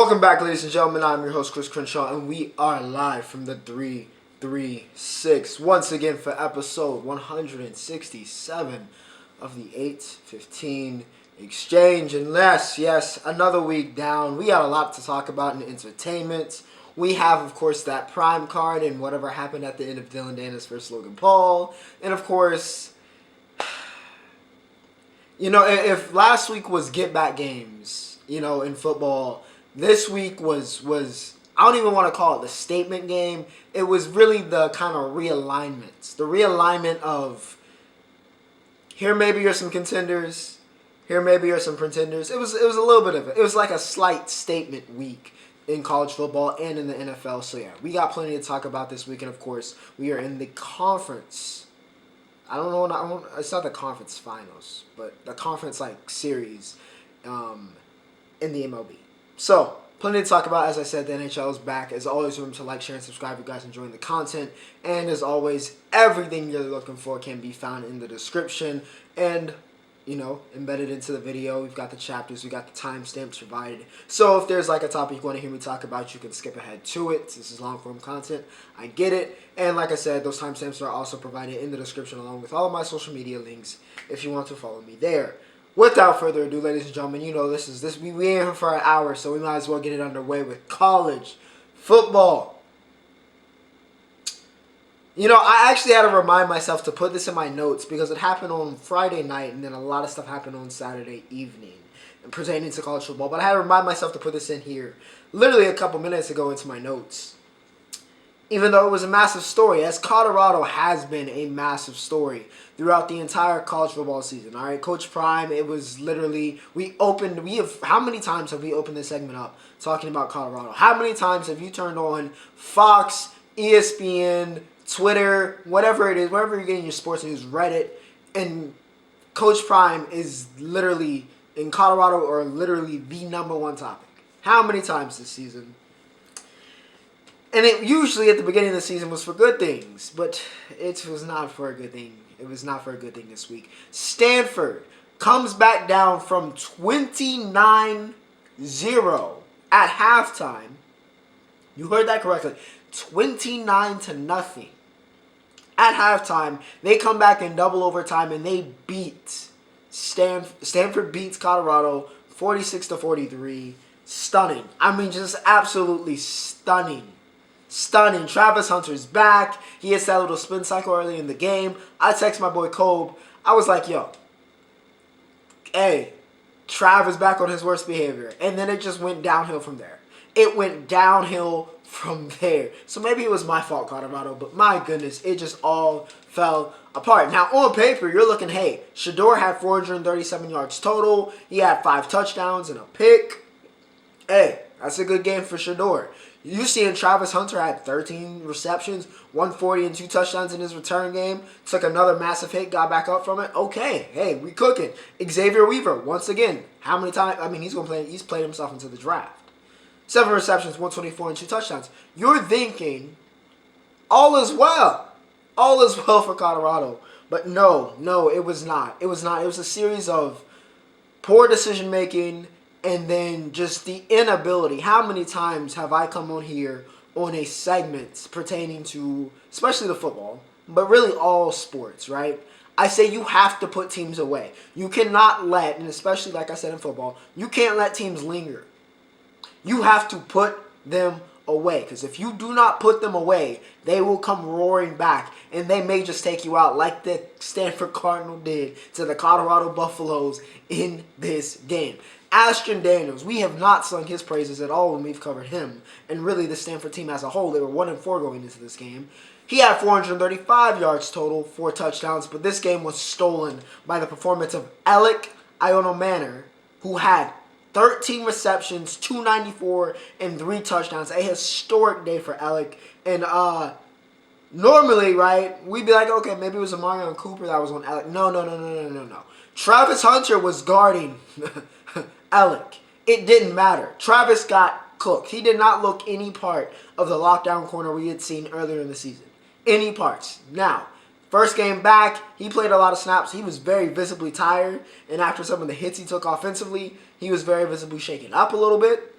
Welcome back, ladies and gentlemen. I'm your host, Chris Crenshaw, and we are live from the 336 once again for episode 167 of the 815 Exchange. And yes, another week down. We got a lot to talk about in entertainment. We have, of course, that prime card and whatever happened at the end of Dillon, Danis versus Logan Paul. And, of course, if last week was get back games, in football, this week was I don't even want to call it the statement game. It was really the kind of realignments. The realignment of here maybe are some contenders, here maybe are some pretenders. It was a little bit of it. It was like a slight statement week in college football and in the NFL. So yeah, we got plenty to talk about this week, and of course, we are in the conference. It's not the conference finals, but the conference series in the MLB. So, plenty to talk about. As I said, the NHL is back. As always, remember to like, share, and subscribe if you guys enjoying the content. And as always, everything you're looking for can be found in the description. And, embedded into the video, we've got the chapters, we've got the timestamps provided. So if there's a topic you want to hear me talk about, you can skip ahead to it. This is long-form content. I get it. And like I said, those timestamps are also provided in the description along with all of my social media links if you want to follow me there. Without further ado, ladies and gentlemen, we in here for an hour, so we might as well get it underway with college football. I actually had to remind myself to put this in my notes because it happened on Friday night, and then a lot of stuff happened on Saturday evening pertaining to college football. But I had to remind myself to put this in here literally a couple minutes ago into my notes. Even though it was a massive story, as Colorado has been a massive story throughout the entire college football season. All right, Coach Prime, it was literally, how many times have we opened this segment up talking about Colorado? How many times have you turned on Fox, ESPN, Twitter, whatever it is, wherever you're getting your sports news, Reddit, and Coach Prime is literally, in Colorado, or literally the number one topic? How many times this season? And it usually at the beginning of the season was for good things, but it was not for a good thing. It was not for a good thing this week. Stanford comes back down from 29-0 at halftime. You heard that correctly. 29-0 at halftime. They come back in double overtime and they beat Stanford beats Colorado 46-43. Stunning. I mean, just absolutely stunning. Stunning. Travis Hunter's back. He hits that little spin cycle early in the game. I text my boy Kobe. I was like, yo, hey, Trav is back on his worst behavior. And then it just went downhill from there. It went downhill from there. So maybe it was my fault, Colorado, but my goodness, it just all fell apart. Now, on paper, you're looking, hey, Shedeur had 437 yards total. He had 5 touchdowns and a pick. Hey, that's a good game for Shedeur. You seeing Travis Hunter had 13 receptions, 140 and 2 touchdowns in his return game. Took another massive hit, got back up from it. Okay, hey, we cooking. Xavier Weaver, once again, how many times? I mean, he's played himself into the draft. 7 receptions, 124 and 2 touchdowns. You're thinking, all is well. All is well for Colorado. But no, it was not. It was not. It was a series of poor decision making. And then just the inability. How many times have I come on here on a segment pertaining to, especially the football, but really all sports, right? I say you have to put teams away. You cannot let, and especially like I said in football, you can't let teams linger. You have to put them away. Because if you do not put them away, they will come roaring back. And they may just take you out like the Stanford Cardinal did to the Colorado Buffaloes in this game. Ashton Daniels, we have not sung his praises at all when we've covered him. And really the Stanford team as a whole, they were 1-4 going into this game. He had 435 yards total, 4 touchdowns, but this game was stolen by the performance of Alec Ionomanor, who had 13 receptions, 294, and 3 touchdowns. A historic day for Alec. And normally, right, we'd be like, okay, maybe it was Amarion Cooper that was on Alec. No. Travis Hunter was guarding Alec. It didn't matter. Travis got cooked. He did not look any part of the lockdown corner we had seen earlier in the season. Any parts. Now, first game back, he played a lot of snaps. He was very visibly tired. And after some of the hits he took offensively, he was very visibly shaken up a little bit.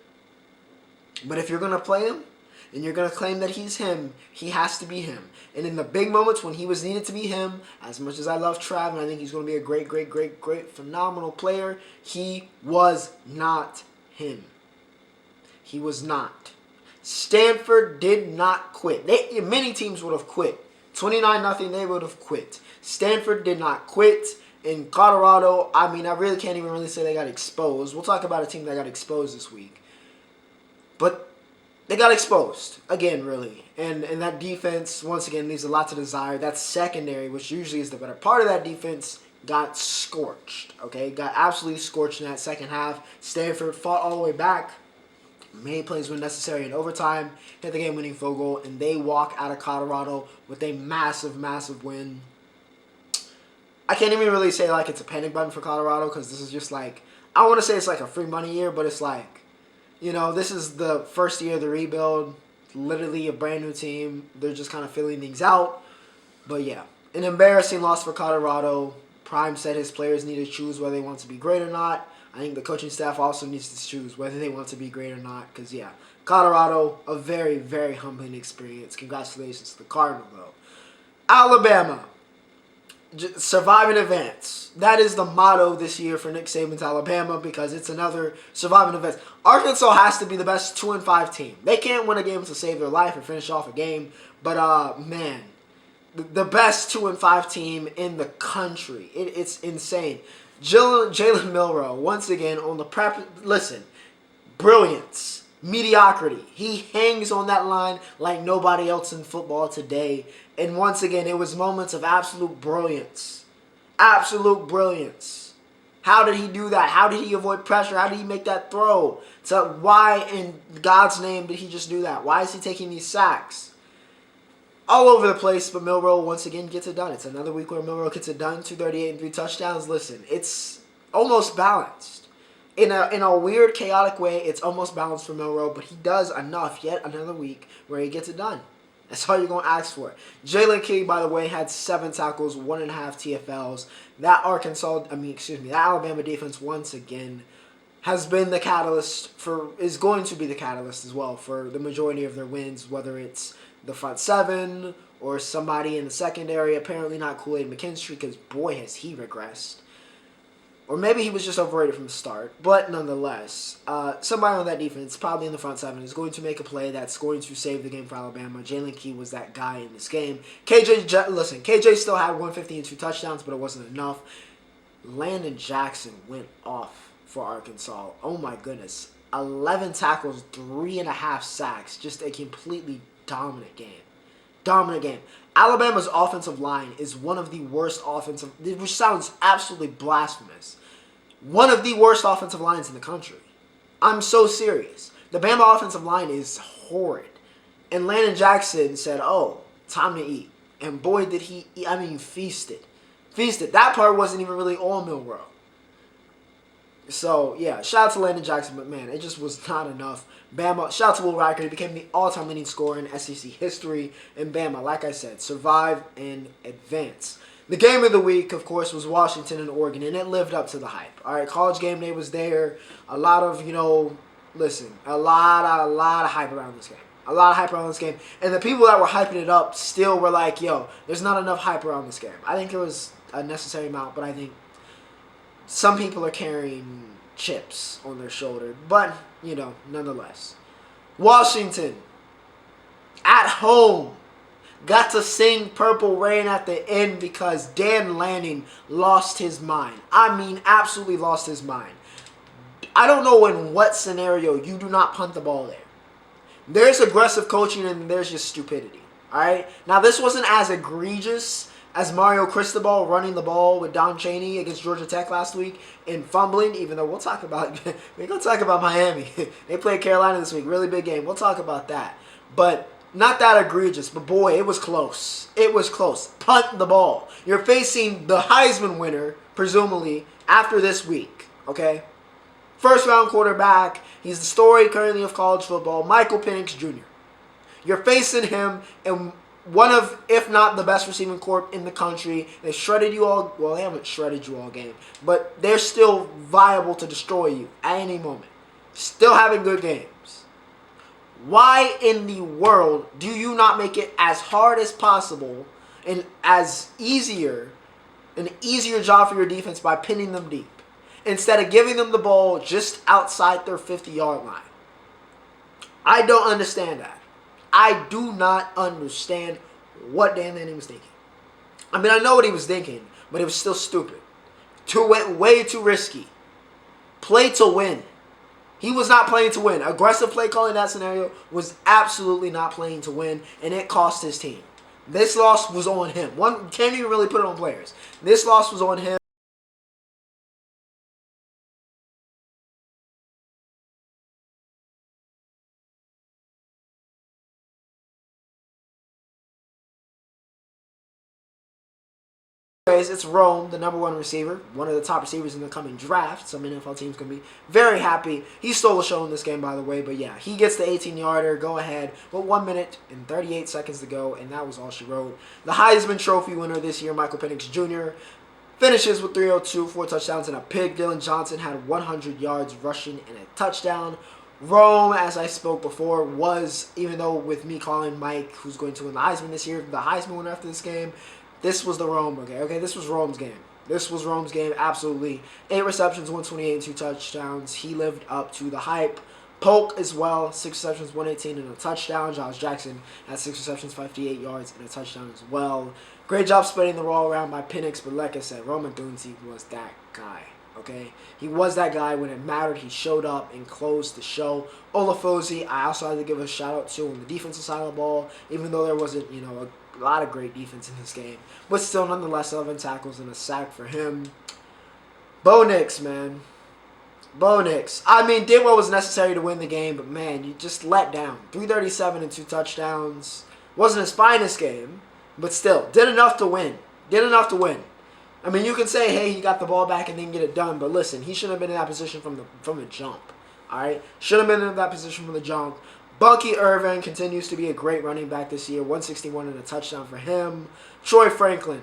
But if you're going to play him and you're going to claim that he's him, he has to be him. And in the big moments when he was needed to be him, as much as I love Trav and I think he's going to be a great, phenomenal player, he was not him. He was not. Stanford did not quit. Many teams would have quit. 29-0, they would have quit. Stanford did not quit. In Colorado, I mean, I really can't even really say they got exposed. We'll talk about a team that got exposed this week. But they got exposed, again, really. And that defense, once again, leaves a lot to desire. That secondary, which usually is the better part of that defense, got scorched, okay? Got absolutely scorched in that second half. Stanford fought all the way back. Made plays when necessary in overtime. Hit the game-winning field goal. And they walk out of Colorado with a massive win. I can't even really say like it's a panic button for Colorado because this is just like, I want to say it's like a free money year, but it's like, you know, this is the first year of the rebuild. Literally a brand new team. They're just kind of filling things out. But yeah, an embarrassing loss for Colorado. Prime said his players need to choose whether they want to be great or not. I think the coaching staff also needs to choose whether they want to be great or not. Because yeah, Colorado, a very humbling experience. Congratulations to the Cardinal though. Alabama. Survive and advance. That is the motto this year for Nick Saban's Alabama because it's another survive and advance. Arkansas has to be the best 2-5 team. They can't win a game to save their life or finish off a game. But, man, the best 2-5 team in the country. It's insane. Jalen Milroe, once again, on the prep. Listen, brilliance. Mediocrity. He hangs on that line like nobody else in football today. And once again, it was moments of absolute brilliance. Absolute brilliance. How did he do that? How did he avoid pressure? How did he make that throw? So why in God's name did he just do that? Why is he taking these sacks? All over the place, but Milroe once again gets it done. It's another week where Milroe gets it done. 238 and 3 touchdowns. Listen, it's almost balanced. In a weird, chaotic way, it's almost balanced for Milroe, but he does enough yet another week where he gets it done. That's all you're going to ask for. Jalen King, by the way, had 7 tackles, 1.5 TFLs. That that Alabama defense, once again, has been the catalyst is going to be the catalyst as well for the majority of their wins, whether it's the front 7 or somebody in the secondary. Apparently not Kool-Aid McKinstry, because boy, has he regressed. Or maybe he was just overrated from the start. But nonetheless, somebody on that defense, probably in the front 7, is going to make a play that's going to save the game for Alabama. Jalen Key was that guy in this game. KJ still had 150 and 2 touchdowns, but it wasn't enough. Landon Jackson went off for Arkansas. Oh my goodness. 11 tackles, 3.5 sacks. Just a completely dominant game. Dominant game. Alabama's offensive line is one of the worst which sounds absolutely blasphemous. One of the worst offensive lines in the country. I'm so serious. The Bama offensive line is horrid. And Landon Jackson said, oh, time to eat. And boy, did he eat. I mean, feasted. Feasted. That part wasn't even really on Milroe. So, yeah, shout out to Landon Jackson, but man, it just was not enough. Bama, shout out to Will Riker. He became the all-time leading scorer in SEC history. And Bama, like I said, survive and advance. The game of the week, of course, was Washington and Oregon, and it lived up to the hype. All right, College Game Day was there. A lot of, a lot of hype around this game. A lot of hype around this game. And the people that were hyping it up still were like, yo, there's not enough hype around this game. I think it was a necessary amount, but I think some people are carrying chips on their shoulder. But, nonetheless. Washington, at home, got to sing Purple Rain at the end because Dan Lanning lost his mind. I mean, absolutely lost his mind. I don't know in what scenario you do not punt the ball there. There's aggressive coaching and there's just stupidity. All right? Now, this wasn't as egregious as Mario Cristobal running the ball with Don Chaney against Georgia Tech last week and fumbling, even though we're going to talk about Miami. They played Carolina this week. Really big game. We'll talk about that. But not that egregious, but boy, it was close. It was close. Punt the ball. You're facing the Heisman winner, presumably, after this week, okay? First-round quarterback. He's the story currently of college football, Michael Penix Jr. You're facing him in one of, if not the best receiving corps in the country. They shredded you all. Well, they haven't shredded you all game, but they're still viable to destroy you at any moment. Still having good games. Why in the world do you not make it as hard as possible and an easier job for your defense by pinning them deep instead of giving them the ball just outside their 50-yard line? I don't understand that. I do not understand what Dan Lanning was thinking. I mean, I know what he was thinking, but it was still stupid. Way too risky. Play to win. He was not playing to win. Aggressive play calling in that scenario was absolutely not playing to win, and it cost his team. This loss was on him. One can't even really put it on players. This loss was on him. It's Rome, the #1 receiver, one of the top receivers in the coming draft. Some NFL teams can be very happy. He stole a show in this game, by the way, but yeah, he gets the 18-yarder, go ahead, with 1 minute and 38 seconds to go, and that was all she wrote. The Heisman Trophy winner this year, Michael Penix Jr., finishes with 302, 4 touchdowns, and a pick. Dillon Johnson had 100 yards rushing and a touchdown. Rome, as I spoke before, was, even though with me calling Mike, who's going to win the Heisman this year, the Heisman winner after this game, this was the Rome, okay, this was Rome's game. This was Rome's game, absolutely. 8 receptions, 128, and 2 touchdowns. He lived up to the hype. Polk as well, 6 receptions, 118, and a touchdown. Josh Jackson had 6 receptions, 58 yards, and a touchdown as well. Great job spreading the ball around by Penix, but like I said, Roman Dunsi was that guy, okay? He was that guy when it mattered. He showed up and closed the show. Olafosi, I also had to give a shout-out to on the defensive side of the ball, even though there wasn't, a lot of great defense in this game. But still, nonetheless, 11 tackles and a sack for him. Bo Nix, man. Bo Nix. I mean, did what was necessary to win the game, but man, you just let down. 337 and 2 touchdowns. Wasn't his finest game, but still, did enough to win. Did enough to win. I mean, you can say, hey, he got the ball back and didn't get it done, but listen, he shouldn't have been in that position from the jump. All right? Should have been in that position from the jump. Bucky Irvin continues to be a great running back this year. 161 and a touchdown for him. Troy Franklin.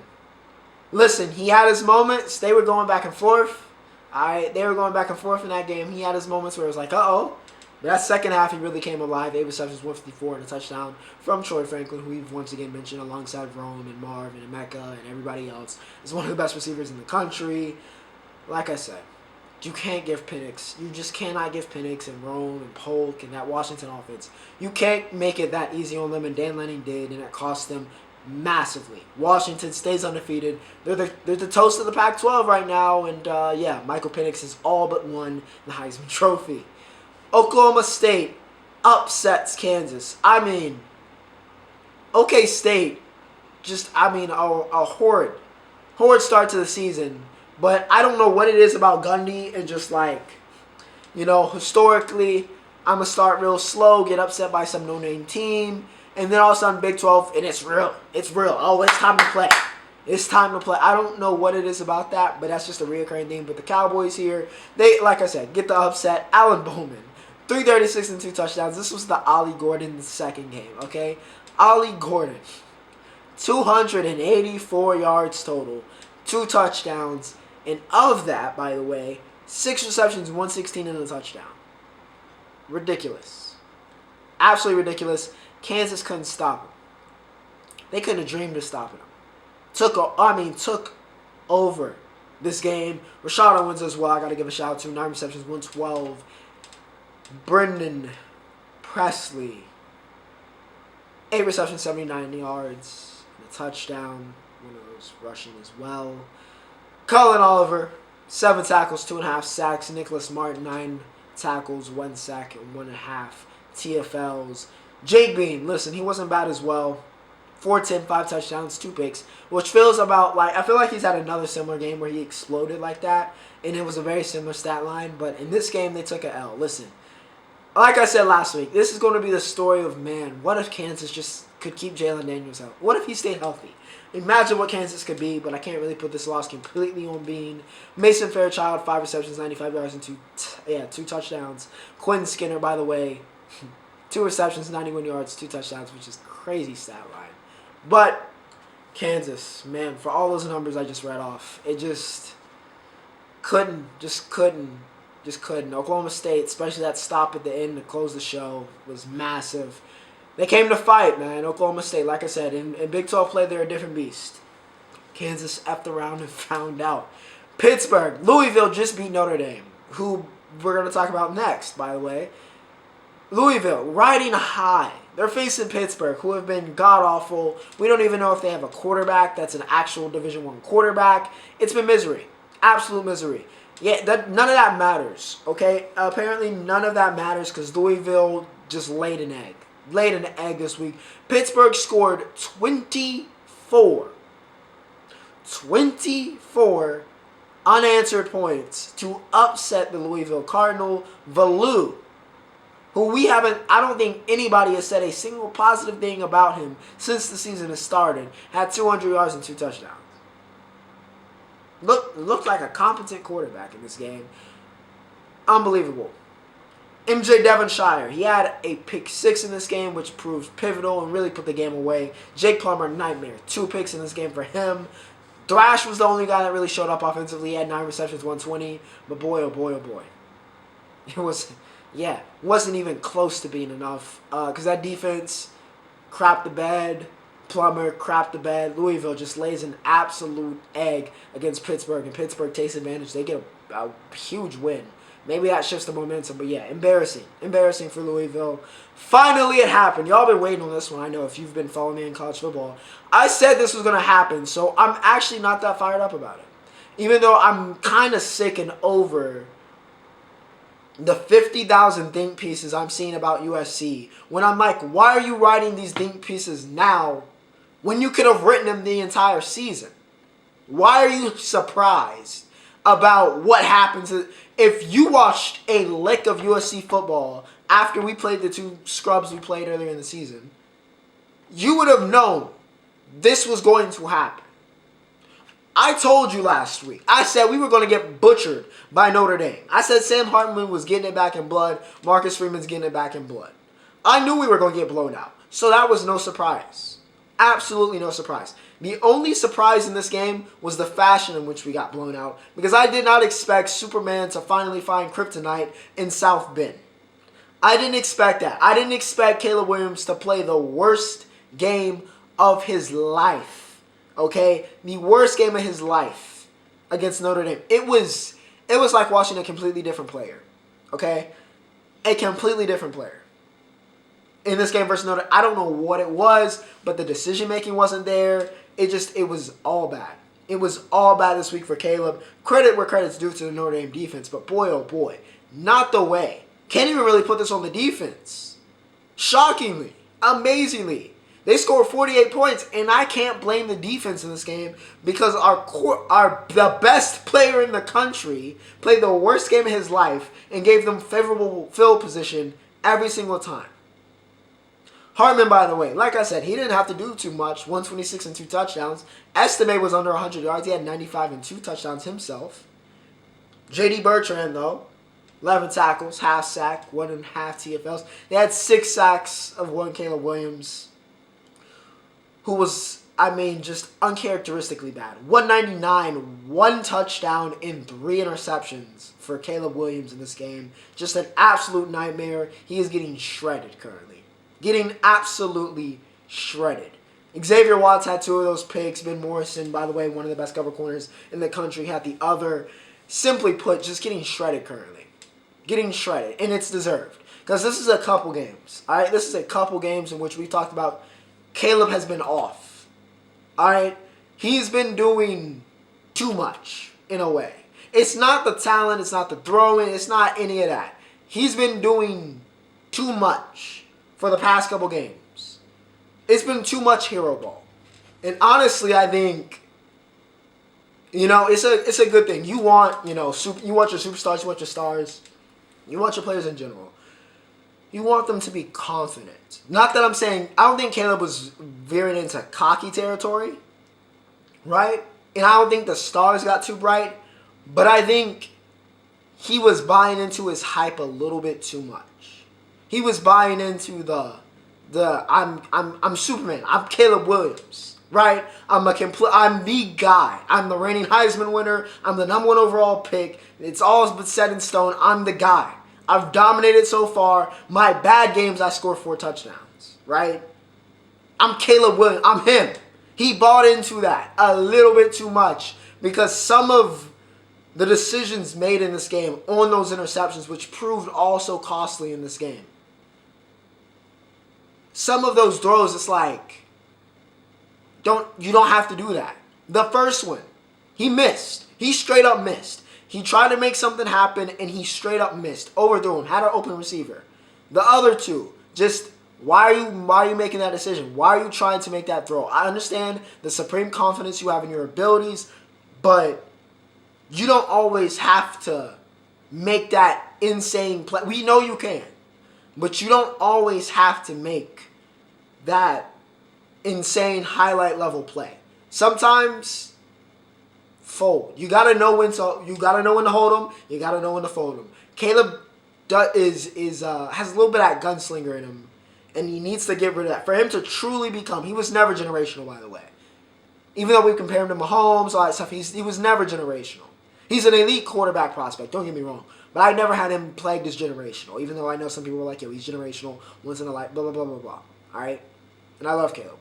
Listen, he had his moments. They were going back and forth. All right? They were going back and forth in that game. He had his moments where it was like, uh-oh. But that second half, he really came alive. 8 receptions, 154, and a touchdown from Troy Franklin, who we've once again mentioned alongside Rome and Marvin and Mecca and everybody else. Is one of the best receivers in the country. Like I said, you can't give Penix. You just cannot give Penix and Rome and Polk and that Washington offense. You can't make it that easy on them, and Dan Lanning did, and it cost them massively. Washington stays undefeated. They're the toast of the Pac-12 right now, and yeah, Michael Penix has all but won the Heisman Trophy. Oklahoma State upsets Kansas. I mean, OK State, a horrid start to the season. But I don't know what it is about Gundy and just historically, I'm going to start real slow, get upset by some no-name team, and then all of a sudden Big 12, and it's real. It's real. Oh, it's time to play. It's time to play. I don't know what it is about that, but that's just a reoccurring thing. But the Cowboys here, they, like I said, get the upset. Alan Bowman, 336 and 2 touchdowns. This was the Ollie Gordon second game, okay? Ollie Gordon, 284 yards total, 2 touchdowns. And of that, by the way, 6 receptions, 116 and a touchdown. Ridiculous. Absolutely ridiculous. Kansas couldn't stop him. They couldn't have dreamed of stopping him. Took over this game. Rashad Owens as well, I got to give a shout out to. 9 receptions, 112. Brendan Presley, 8 receptions, 79 yards, and a touchdown. One of those rushing as well. Cullen Oliver, 7 tackles, 2.5 sacks. Nicholas Martin, 9 tackles, 1 sack, and 1.5 TFLs. Jake Bean, listen, he wasn't bad as well. 410, 5 touchdowns, 2 picks, which feels about I feel like he's had another similar game where he exploded like that, and it was a very similar stat line, but in this game, they took a L. Listen, like I said last week, this is going to be the story of, man, what if Kansas just could keep Jalen Daniels out? What if he stayed healthy? Imagine what Kansas could be, but I can't really put this loss completely on Bean. Mason Fairchild, 5 receptions, 95 yards, and 2 touchdowns. Quinn Skinner, by the way, 2 receptions, 91 yards, 2 touchdowns, which is crazy stat line. But Kansas, man, for all those numbers I just read off, it just couldn't Just couldn't. Oklahoma State, especially that stop at the end to close the show, was massive. They came to fight, man. Oklahoma State, like I said, in Big 12 play, they're a different beast. Kansas effed around and found out. Pittsburgh, Louisville just beat Notre Dame, who we're going to talk about next, by the way. Louisville, riding high. They're facing Pittsburgh, who have been god-awful. We don't even know if they have a quarterback that's an actual Division I quarterback. It's been misery. Absolute misery. Yeah, none of that matters, okay? Apparently none of that matters because Louisville just laid an egg. Laid an egg this week. Pittsburgh scored 24 unanswered points to upset the Louisville Cardinal. Valou, who I don't think anybody has said a single positive thing about him since the season has started, had 200 yards and 2 touchdowns. Looked like a competent quarterback in this game. Unbelievable. MJ Devonshire, he had a pick 6 in this game, which proved pivotal and really put the game away. Jake Plummer, nightmare. 2 picks in this game for him. Thrash was the only guy that really showed up offensively. He had 9 receptions, 120. But boy, oh boy, oh boy. It wasn't even close to being enough. Because that defense crapped the bed. Plummer crapped the bed. Louisville just lays an absolute egg against Pittsburgh. And Pittsburgh takes advantage. They get a huge win. Maybe that shifts the momentum. But yeah, embarrassing. Embarrassing for Louisville. Finally, it happened. Y'all been waiting on this one. I know if you've been following me in college football. I said this was going to happen. So I'm actually not that fired up about it. Even though I'm kind of sick and over the 50,000 think pieces I'm seeing about USC. When I'm like, why are you writing these think pieces now when you could have written them the entire season? Why are you surprised about what happens if you watched a lick of USC football after we played the 2 scrubs we played earlier in the season? You would have known this was going to happen. I told you last week. I said we were going to get butchered by Notre Dame. I said Sam Hartman was getting it back in blood. Marcus Freeman's getting it back in blood. I knew we were going to get blown out. So that was no surprise. Absolutely no surprise. The only surprise in this game was the fashion in which we got blown out. Because I did not expect Superman to finally find kryptonite in South Bend. I didn't expect that. I didn't expect Caleb Williams to play the worst game of his life. Okay, the worst game of his life against Notre Dame. It was like watching a completely different player. Okay, a completely different player in this game versus Notre Dame. I don't know what it was, but the decision making wasn't there. It was all bad. It was all bad this week for Caleb. Credit where credit's due to the Notre Dame defense, but boy, oh boy, not the way. Can't even really put this on the defense. Shockingly, amazingly. They scored 48 points, and I can't blame the defense in this game because the best player in the country played the worst game of his life and gave them favorable field position every single time. Hartman, by the way, like I said, he didn't have to do too much. 126 and 2 touchdowns. Estime was under 100 yards. He had 95 and 2 touchdowns himself. J.D. Bertrand, though, 11 tackles, half sack, 1.5 TFLs. They had 6 sacks of one Caleb Williams, who was, just uncharacteristically bad. 199, 1 touchdown, and 3 interceptions for Caleb Williams in this game. Just an absolute nightmare. He is getting shredded currently. Getting absolutely shredded. Xavier Watts had 2 of those picks. Ben Morrison, by the way, one of the best cover corners in the country, had the other. Simply put, just getting shredded currently. Getting shredded, and it's deserved. Because this is a couple games. All right, this is a couple games in which we talked about Caleb has been off. All right? He's been doing too much, in a way. It's not the talent. It's not the throwing. It's not any of that. He's been doing too much for the past couple games. It's been too much hero ball. And honestly, I think, it's a good thing. You want, you want your superstars, you want your stars, you want your players in general. You want them to be confident. Not that I'm saying, I don't think Caleb was veering into cocky territory, right? And I don't think the stars got too bright, but I think he was buying into his hype a little bit too much. He was buying into the I'm Superman. I'm Caleb Williams. right? I'm the guy. I'm the reigning Heisman winner. I'm the number 1 overall pick. It's all but set in stone. I'm the guy. I've dominated so far. My bad games, I scored 4 touchdowns, right? I'm Caleb Williams. I'm him. He bought into that a little bit too much because some of the decisions made in this game on those interceptions, which proved also costly in this game. Some of those throws, it's like, you don't have to do that. The first one, he missed. He straight up missed. He tried to make something happen, and he straight up missed. Overthrew him. Had an open receiver. The other 2, just, why are you making that decision? Why are you trying to make that throw? I understand the supreme confidence you have in your abilities, but you don't always have to make that insane play. We know you can, but you don't always have to make that insane highlight level play. Sometimes fold. You gotta know when to hold them. You gotta know when to fold them. Caleb has a little bit of that gunslinger in him, and he needs to get rid of that for him to truly become. He was never generational, by the way. Even though we compare him to Mahomes, all that stuff, he was never generational. He's an elite quarterback prospect, don't get me wrong. But I never had him plagued as generational, even though I know some people were like, yo, he's generational, once in a life, blah, blah, blah, blah, blah. All right? And I love Caleb.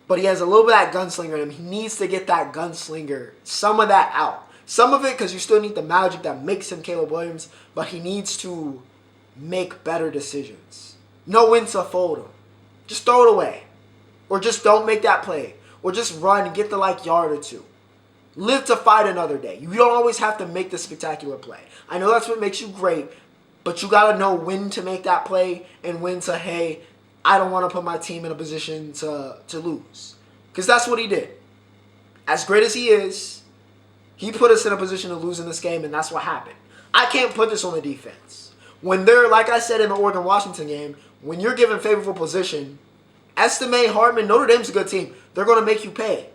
But he has a little bit of that gunslinger in him. He needs to get that gunslinger, some of that out. Some of it because you still need the magic that makes him Caleb Williams, but he needs to make better decisions. Know when to fold him. Just throw it away. Or just don't make that play. Or just run and get the yard or 2. Live to fight another day. You don't always have to make the spectacular play. I know that's what makes you great, but you got to know when to make that play and when to, hey, I don't want to put my team in a position to lose. Because that's what he did. As great as he is, he put us in a position to lose in this game, and that's what happened. I can't put this on the defense. When they're, like I said in the Oregon-Washington game, when you're given favorable position, Estime, Hartman, Notre Dame's a good team. They're going to make you pay.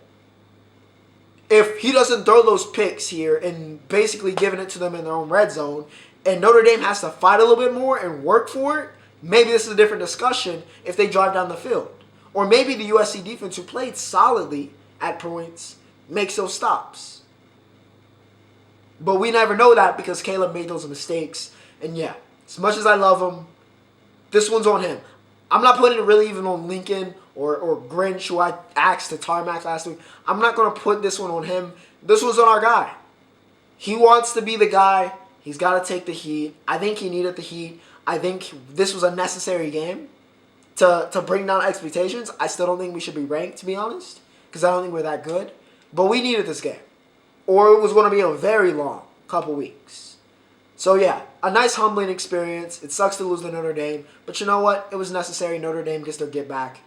If he doesn't throw those picks here and basically giving it to them in their own red zone, and Notre Dame has to fight a little bit more and work for it, maybe this is a different discussion if they drive down the field. Or maybe the USC defense, who played solidly at points, makes those stops. But we never know that because Caleb made those mistakes. And yeah, as much as I love him, this one's on him. I'm not putting it really even on Lincoln or Grinch, who I asked to tarmac last week. I'm not going to put this one on him. This one's on our guy. He wants to be the guy. He's got to take the heat. I think he needed the heat. I think this was a necessary game to bring down expectations. I still don't think we should be ranked, to be honest, because I don't think we're that good. But we needed this game, or it was going to be a very long couple weeks. So yeah, a nice humbling experience. It sucks to lose to Notre Dame, but you know what? It was necessary. Notre Dame gets their get back.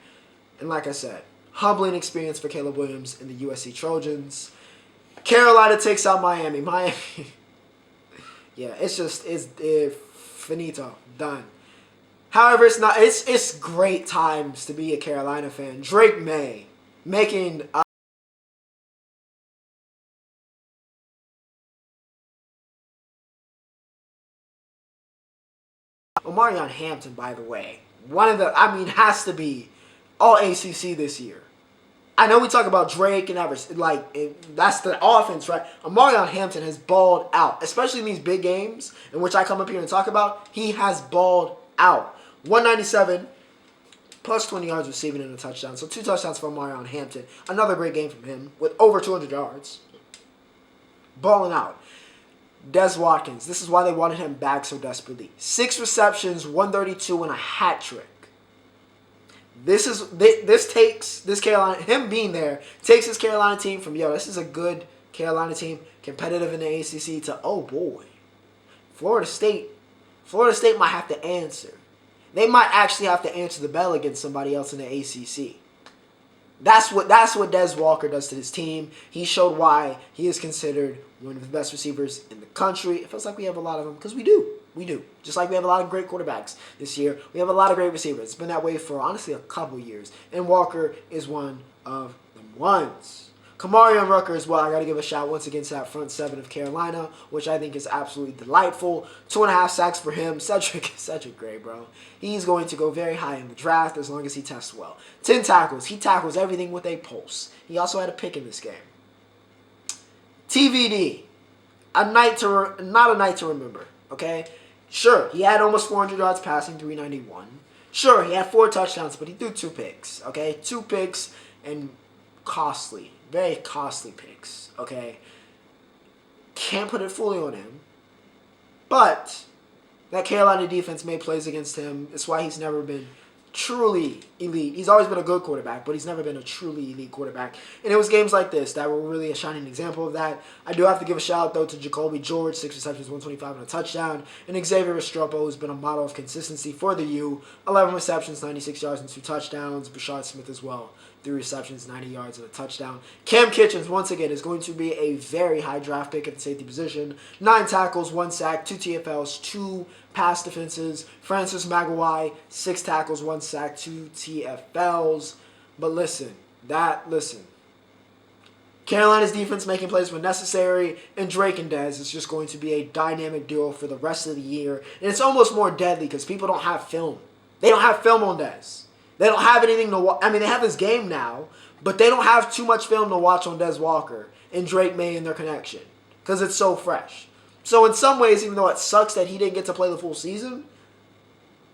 And like I said, humbling experience for Caleb Williams and the USC Trojans. Carolina takes out Miami. Yeah, it's finito, done. However, it's great times to be a Carolina fan. Drake May making Omarion Hampton, by the way, has to be all ACC this year. I know we talk about Drake and that's the offense, right? Omarion Hampton has balled out, especially in these big games in which I come up here and talk about. He has balled out. 197 plus 20 yards receiving and a touchdown. So 2 touchdowns for Omarion Hampton. Another great game from him with over 200 yards. Balling out. Des Watkins. This is why they wanted him back so desperately. 6 receptions, 132, and a hat trick. This takes Carolina, him being there, takes his Carolina team from, this is a good Carolina team, competitive in the ACC, to, oh boy, Florida State might have to answer. They might actually have to answer the bell against somebody else in the ACC. That's what Des Walker does to his team. He showed why he is considered one of the best receivers in the country. It feels like we have a lot of them, because we do. We do. Just like we have a lot of great quarterbacks this year, we have a lot of great receivers. It's been that way for, honestly, a couple years. And Walker is one of the ones. Kamari and Rucker as well. I got to give a shout once again to that front seven of Carolina, which I think is absolutely delightful. 2.5 sacks for him. Cedric Gray, bro. He's going to go very high in the draft as long as he tests well. 10 tackles. He tackles everything with a pulse. He also had a pick in this game. TVD. Not a night to remember, okay? Sure, he had almost 400 yards passing, 391. Sure, he had 4 touchdowns, but he threw 2 picks, okay? 2 picks and costly, very costly picks, okay? Can't put it fully on him, but that Carolina defense made plays against him. That's why he's never been truly elite. He's always been a good quarterback, but he's never been a truly elite quarterback. And it was games like this that were really a shining example of that. I do have to give a shout out, though, to Jacoby George, 6 receptions, 125 and a touchdown. And Xavier Restrepo, who's been a model of consistency for the U, 11 receptions, 96 yards and 2 touchdowns. Bashard Smith as well, 3 receptions, 90 yards and a touchdown. Cam Kitchens, once again, is going to be a very high draft pick at the safety position. 9 tackles, 1 sack, 2 TFLs, 2 pass defenses. Francis Maguire, 6 tackles, 1 sack, 2 TFLs. But listen. Carolina's defense making plays when necessary, and Drake and Dez is just going to be a dynamic duo for the rest of the year. And it's almost more deadly because people don't have film. They don't have film on Dez. They don't have anything to watch. I mean, they have this game now, but they don't have too much film to watch on Dez Walker and Drake May and their connection because it's so fresh. So in some ways, even though it sucks that he didn't get to play the full season,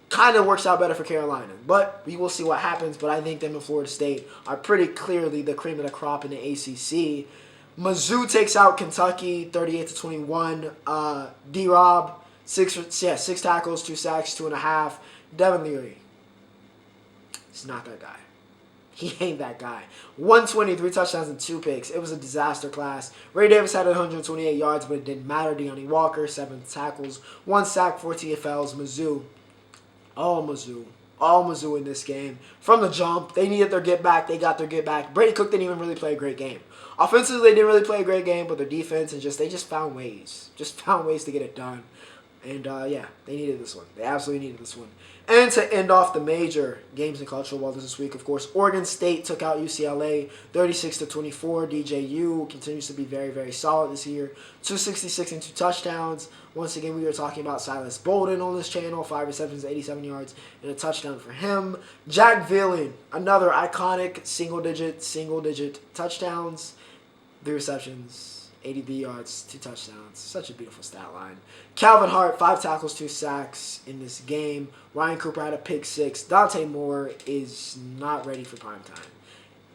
kind of works out better for Carolina. But we will see what happens. But I think them and Florida State are pretty clearly the cream of the crop in the ACC. Mizzou takes out Kentucky 38-21. D-Rob, 6 tackles, 2 sacks, 2.5. Devin Leary. He's not that guy. He ain't that guy. 123 touchdowns and 2 picks. It was a disaster class. Ray Davis had 128 yards, but it didn't matter. Deonte Walker, 7 tackles, 1 sack, 4 TFLs. Mizzou. All Mizzou in this game. From the jump, they needed their get back. They got their get back. Brady Cook didn't even really play a great game. Offensively, they didn't really play a great game, but their defense and they just found ways. Just found ways to get it done. And, yeah, they needed this one. They absolutely needed this one. And to end off the major games in cultural wellness this week, of course, Oregon State took out UCLA 36-24. DJU continues to be very, very solid this year. 266 and 2 touchdowns. Once again, we were talking about Silas Bolden on this channel. 5 receptions, 87 yards, and a touchdown for him. Jack Villan, another iconic single-digit touchdowns. 3 receptions. 80 yards, 2 touchdowns. Such a beautiful stat line. Calvin Hart, 5 tackles, 2 sacks in this game. Ryan Cooper had a pick 6. Dante Moore is not ready for prime time.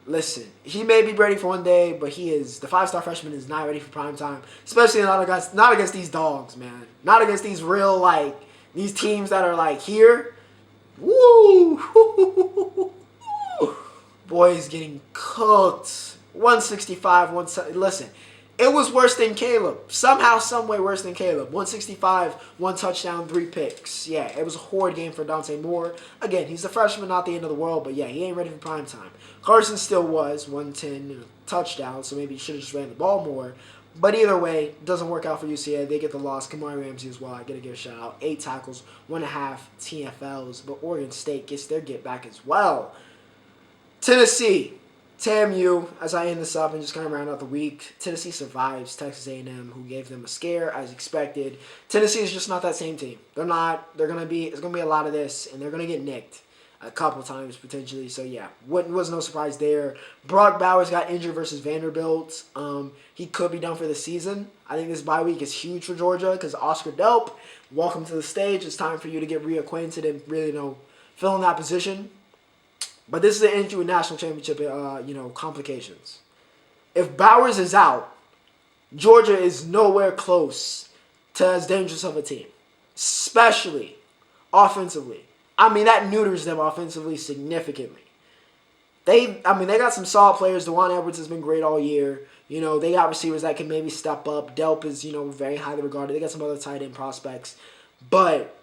Listen, he may be ready for one day, but the 5-star freshman is not ready for prime time. Especially not against these dogs, man. Not against these real, these teams that are, here. Woo! Boys getting cooked. 165, listen. It was worse than Caleb. Somehow, some way worse than Caleb. 165, 1 touchdown, 3 picks. Yeah, it was a horrid game for Dante Moore. Again, he's a freshman, not the end of the world, but yeah, he ain't ready for prime time. Carson still was, 110 and a touchdown, so maybe he should have just ran the ball more. But either way, it doesn't work out for UCLA. They get the loss. Kamari Ramsey as well. I got to give a shout out. 8 tackles, 1.5 TFLs, but Oregon State gets their get back as well. Tennessee. TAMU, as I end this up and just kind of round out the week, Tennessee survives Texas A&M, who gave them a scare as expected. Tennessee is just not that same team. They're not. It's going to be a lot of this, and they're going to get nicked a couple times potentially. So, yeah, was no surprise there. Brock Bowers got injured versus Vanderbilt. He could be done for the season. I think this bye week is huge for Georgia because Oscar Delp, welcome to the stage. It's time for you to get reacquainted and really, fill in that position. But this is an entry with national championship, complications. If Bowers is out, Georgia is nowhere close to as dangerous of a team, especially offensively. I mean, that neuters them offensively significantly. They got some solid players. DeJuan Edwards has been great all year. They got receivers that can maybe step up. Delp is, very highly regarded. They got some other tight end prospects. But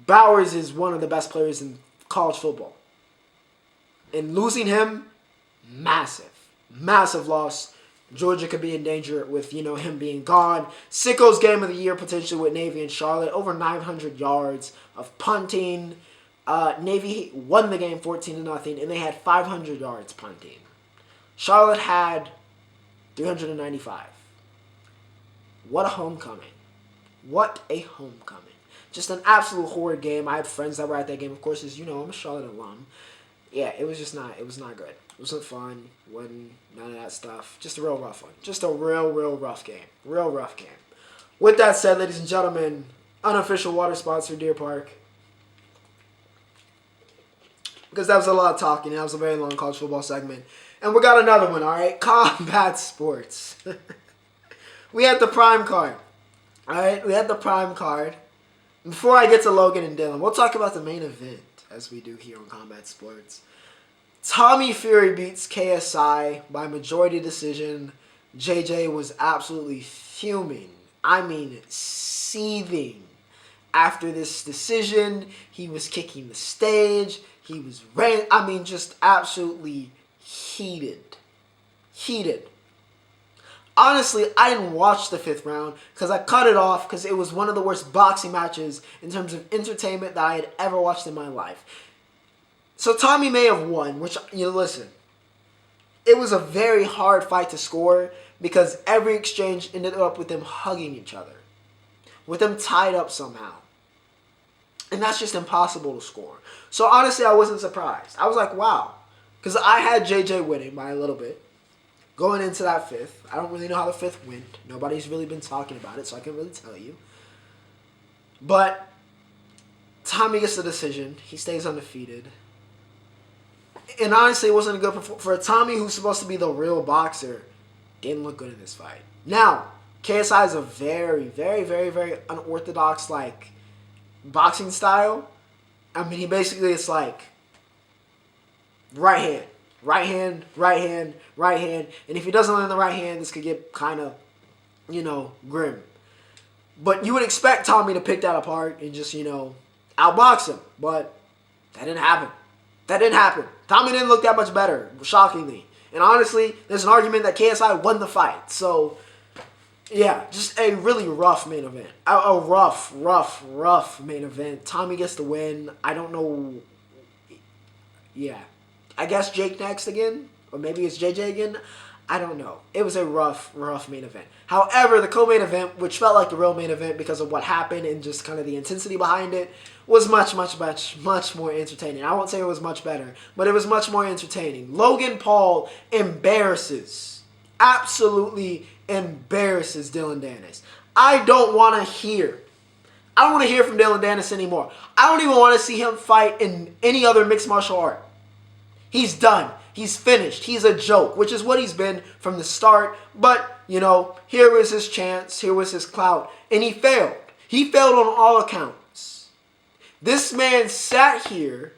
Bowers is one of the best players in college football. And losing him, massive loss. Georgia could be in danger with, him being gone. Sicko's game of the year potentially with Navy and Charlotte. Over 900 yards of punting. Navy won the game 14-0, and they had 500 yards punting. Charlotte had 395. What a homecoming. What a homecoming. Just an absolute horrid game. I had friends that were at that game. Of course, as you know, I'm a Charlotte alum. Yeah, it was just not, it was not good. It wasn't fun. Wasn't none of that stuff. Just a real rough one. Just a real rough game. Real rough game. With that said, ladies and gentlemen, unofficial water sponsor, Deer Park. Because that was a lot of talking. That was a very long college football segment. And we got another one, all right? Combat sports. We had the prime card. All right? We had the prime card. Before I get to Logan and Dillon, we'll talk about the main event, as we do here on Combat Sports. Tommy Fury beats KSI by majority decision. JJ was absolutely fuming. I mean, seething. After this decision, he was kicking the stage. He was just absolutely heated. Heated. Honestly, I didn't watch the 5th round because I cut it off because it was one of the worst boxing matches in terms of entertainment that I had ever watched in my life. So Tommy may have won, which, listen, it was a very hard fight to score because every exchange ended up with them hugging each other, with them tied up somehow. And that's just impossible to score. So honestly, I wasn't surprised. I was like, wow. Because I had JJ winning by a little bit. Going into that 5th. I don't really know how the 5th went. Nobody's really been talking about it, so I can't really tell you. But Tommy gets the decision. He stays undefeated. And honestly, it wasn't a good performance. For Tommy, who's supposed to be the real boxer, didn't look good in this fight. Now, KSI is a very unorthodox, boxing style. I mean, he basically, it's like right hand. And if he doesn't land the right hand, this could get kind of, grim. But you would expect Tommy to pick that apart and just, outbox him. But that didn't happen. Tommy didn't look that much better, shockingly. And honestly, there's an argument that KSI won the fight. So, yeah, just a really rough main event. A rough main event. Tommy gets the win. I don't know. Yeah. I guess Jake next again, or maybe it's JJ again. I don't know. It was a rough main event. However, the co-main event, which felt like the real main event because of what happened and just kind of the intensity behind it, was much more entertaining. I won't say it was much better, but it was much more entertaining. Logan Paul absolutely embarrasses Dillon Danis. I don't want to hear from Dillon Danis anymore. I don't even want to see him fight in any other mixed martial art. He's done. He's finished. He's a joke, which is what he's been from the start. But, here was his chance. Here was his clout. And he failed. He failed on all accounts. This man sat here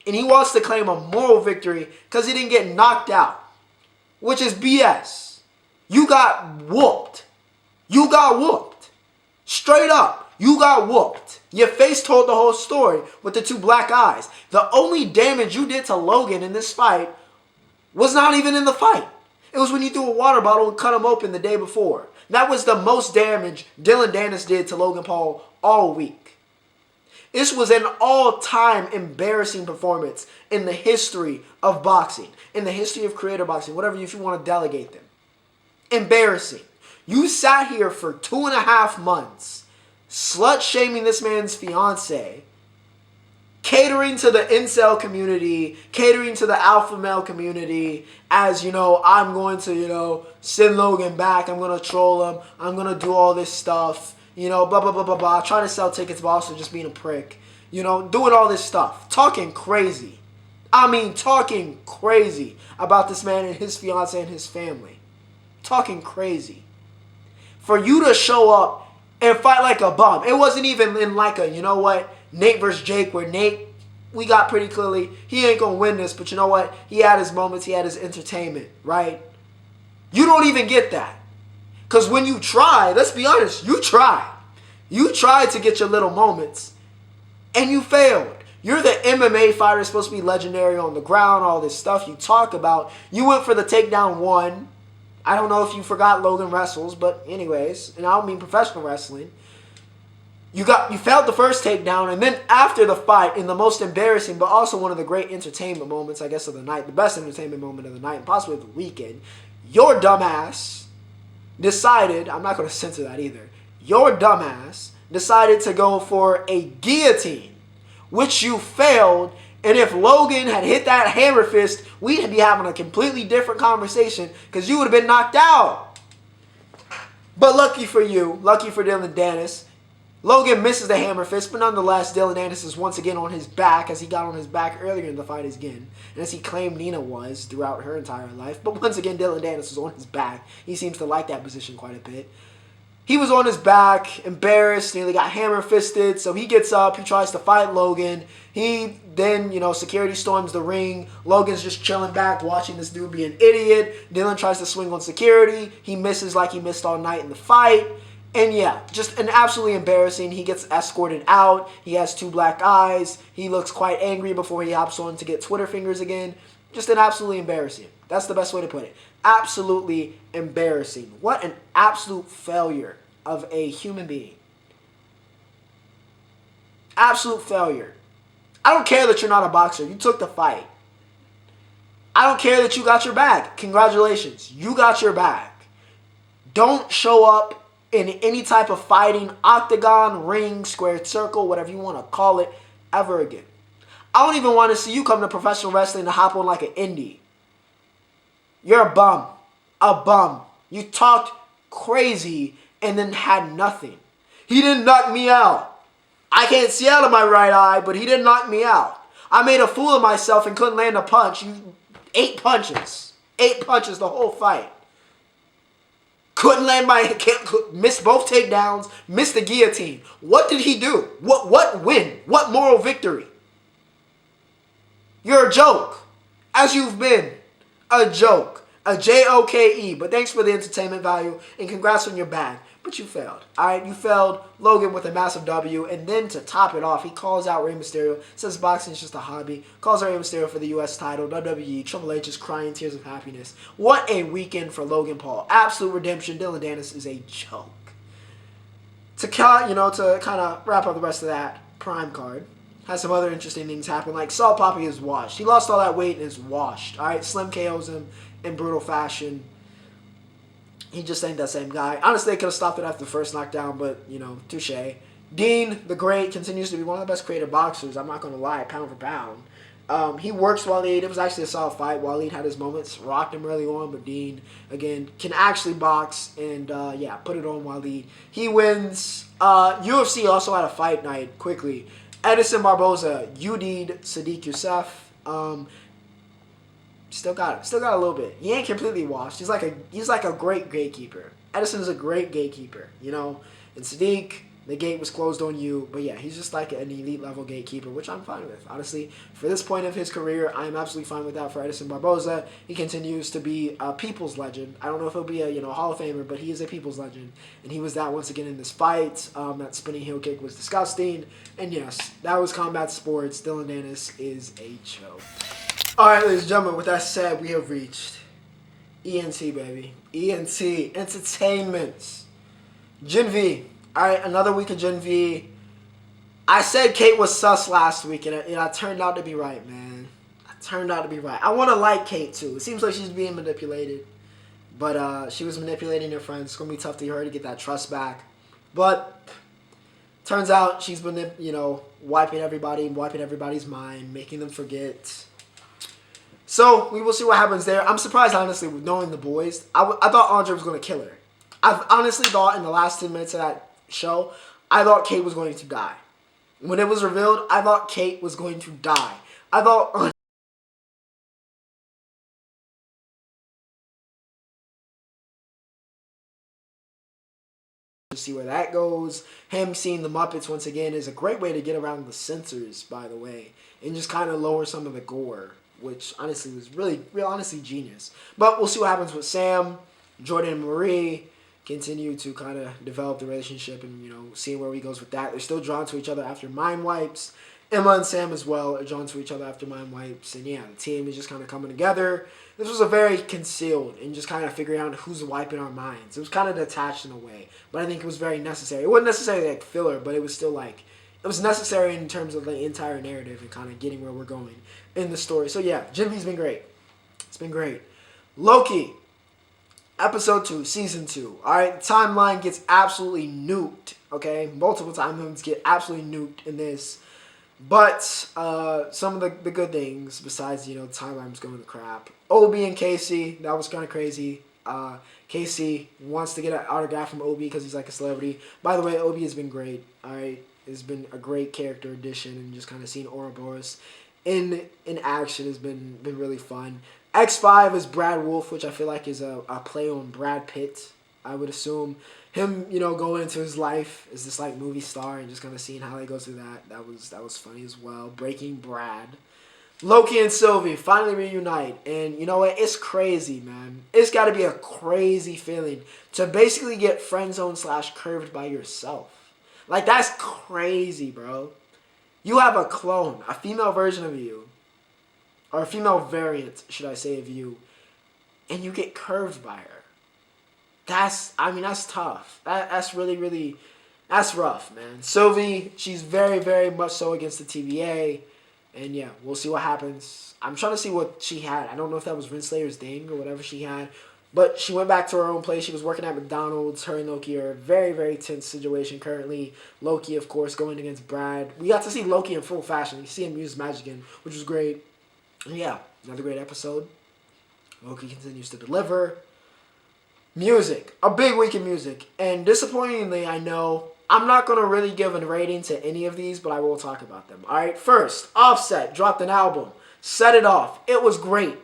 and he wants to claim a moral victory because he didn't get knocked out, which is BS. You got whooped. Straight up. You got whooped. Your face told the whole story with the 2 black eyes. The only damage you did to Logan in this fight was not even in the fight. It was when you threw a water bottle and cut him open the day before. That was the most damage Dillon Danis did to Logan Paul all week. This was an all-time embarrassing performance in the history of boxing, in the history of creator boxing, whatever if you want to delegate them. Embarrassing. You sat here for 2.5 months slut-shaming this man's fiance, catering to the incel community, catering to the alpha male community, as, I'm going to, send Logan back, I'm going to troll him, I'm going to do all this stuff, blah, trying to sell tickets, but also just being a prick, doing all this stuff, talking crazy. Talking crazy about this man and his fiance and his family. Talking crazy. For you to show up and fight like a bum. It wasn't even in like a, Nate versus Jake, where Nate, we got pretty clearly, he ain't going to win this, but you know what? He had his moments, he had his entertainment, right? You don't even get that. Because when you try, let's be honest, you tried. You tried to get your little moments, and you failed. You're the MMA fighter supposed to be legendary on the ground, all this stuff you talk about. You went for the takedown 1. I don't know if you forgot Logan wrestles, but anyways, and I don't mean professional wrestling. You failed the first takedown, and then after the fight, in the most embarrassing, but also one of the great entertainment moments, I guess, of the night, the best entertainment moment of the night, and possibly of the weekend, your dumbass decided, I'm not going to censor that either, your dumbass decided to go for a guillotine, which you failed. And if Logan had hit that hammer fist, we'd be having a completely different conversation because you would have been knocked out. But lucky for you, lucky for Dillon Danis, Logan misses the hammer fist, but nonetheless, Dillon Danis is once again on his back, as he got on his back earlier in the fight again, and as he claimed Nina was throughout her entire life. But once again, Dillon Danis was on his back. He seems to like that position quite a bit. He was on his back, embarrassed, nearly got hammer-fisted, so he gets up, he tries to fight Logan. He then, security storms the ring. Logan's just chilling back, watching this dude be an idiot. Dillon tries to swing on security. He misses like he missed all night in the fight. And yeah, just an absolutely embarrassing. He gets escorted out. He has 2 black eyes. He looks quite angry before he hops on to get Twitter fingers again. Just an absolutely embarrassing. That's the best way to put it. Absolutely embarrassing. What an absolute failure of a human being. Absolute failure. I don't care that you're not a boxer. You took the fight. I don't care that you got your bag. Congratulations. You got your bag. Don't show up in any type of fighting, octagon, ring, squared circle, whatever you want to call it, ever again. I don't even want to see you come to professional wrestling to hop on like an indie. You're a bum. A bum. You talked crazy and then had nothing. He didn't knock me out. I can't see out of my right eye, but he didn't knock me out. I made a fool of myself and couldn't land a punch. 8 punches. 8 punches the whole fight. Couldn't land missed both takedowns, missed the guillotine. What did he do? What win? What moral victory? You're a joke. As you've been. A joke. A J-O-K-E. But thanks for the entertainment value and congrats on your bag. But you failed. Alright, you failed. Logan with a massive W. And then to top it off, he calls out Rey Mysterio. Says boxing is just a hobby. Calls out Rey Mysterio for the US title. WWE. Triple H is crying tears of happiness. What a weekend for Logan Paul. Absolute redemption. Dillon Danis is a joke. To kind of wrap up the rest of that prime card, has some other interesting things happen. Like Saul Poppy is washed. He lost all that weight and is washed. Alright, Slim KOs him in brutal fashion. He just ain't that same guy. Honestly, they could have stopped it after the first knockdown, but, touche. Dean, the Great, continues to be one of the best creative boxers. I'm not going to lie, pound for pound. He works Waleed. It was actually a solid fight. Waleed had his moments, rocked him early on, but Dean, again, can actually box and, put it on Waleed. He wins. UFC also had a fight night, quickly. Edison Barboza, UD'd Sadiq Youssef. Still got it. Still got a little bit. He ain't completely washed. He's like a great gatekeeper. Edison is a great gatekeeper, And Sadiq, the gate was closed on you. But yeah, he's just like an elite level gatekeeper, which I'm fine with. Honestly, for this point of his career, I'm absolutely fine with that for Edison Barboza. He continues to be a people's legend. I don't know if he'll be a Hall of Famer, but he is a people's legend. And he was that once again in this fight. That spinning heel kick was disgusting. And yes, that was combat sports. Dillon Danis is a joke. Alright, ladies and gentlemen, with that said, we have reached ENT, baby. ENT, entertainment. Gen V. Alright, another week of Gen V. I said Kate was sus last week, and I turned out to be right, man. I turned out to be right. I want to like Kate, too. It seems like she's being manipulated. But she was manipulating her friends. It's going to be tough to her to get that trust back. But turns out she's been, wiping everybody's mind, making them forget. So, we will see what happens there. I'm surprised, honestly, with knowing the boys. I thought Andre was going to kill her. I honestly thought in the last 10 minutes of that show, I thought Kate was going to die. When it was revealed, I thought Kate was going to die. I thought to see where that goes. Him seeing the Muppets once again is a great way to get around the censors, by the way, and just kind of lower some of the gore, which honestly was really honestly genius. But we'll see what happens with Sam. Jordan and Marie continue to kind of develop the relationship and, see where he goes with that. They're still drawn to each other after mind wipes. Emma and Sam as well are drawn to each other after mind wipes. And yeah, the team is just kind of coming together. This was a very concealed and just kind of figuring out who's wiping our minds. It was kind of detached in a way, but I think it was very necessary. It wasn't necessarily like filler, but it was still like, it was necessary in terms of the entire narrative and kind of getting where we're going in the story. So yeah, Gen V's been great. It's been great. Loki. Episode 2, Season 2. Alright, the timeline gets absolutely nuked. Okay? Multiple timelines get absolutely nuked in this. But some of the good things, besides, you know, timeline's going to crap. Obi and Casey, that was kind of crazy. Casey wants to get an autograph from Obi because he's like a celebrity. By the way, Obi has been great. Alright? It's been a great character addition, and just kind of seeing Ouroboros in action has been really fun. X5 is Brad Wolf, which I feel like is a play on Brad Pitt, I would assume. Him, you know, going into his life as this like movie star and just kind of seeing how they go through that. That was funny as well. Breaking Brad. Loki and Sylvie finally reunite. And you know what? It's crazy, man. It's got to be a crazy feeling to basically get friend zone / curved by yourself. Like, that's crazy, bro. You have a clone, a female version of you, or a female variant, should I say, of you, and you get curved by her. That's tough. That's really, that's rough, man. Sylvie, she's very, very much so against the TVA, and yeah, we'll see what happens. I'm trying to see what she had. I don't know if that was Rinslayer's thing or whatever she had, but she went back to her own place. She was working at McDonald's. Her and Loki are a very, very tense situation currently. Loki, of course, going against Brad. We got to see Loki in full fashion. You see him use magic again, which was great. And yeah, another great episode. Loki continues to deliver. Music. A big week in music. And disappointingly, I know, I'm not going to really give a rating to any of these, but I will talk about them. Alright, first, Offset dropped an album. Set It Off. It was great.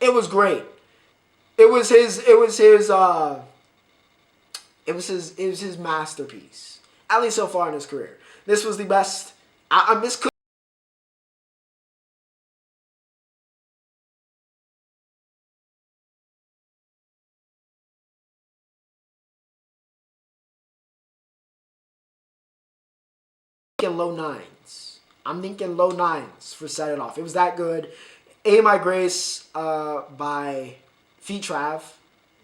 It was great. It was his masterpiece. At least so far in his career. This was the best. This could low nines. I'm thinking low nines for Set It Off. It was that good. A My Grace by Feet Trav,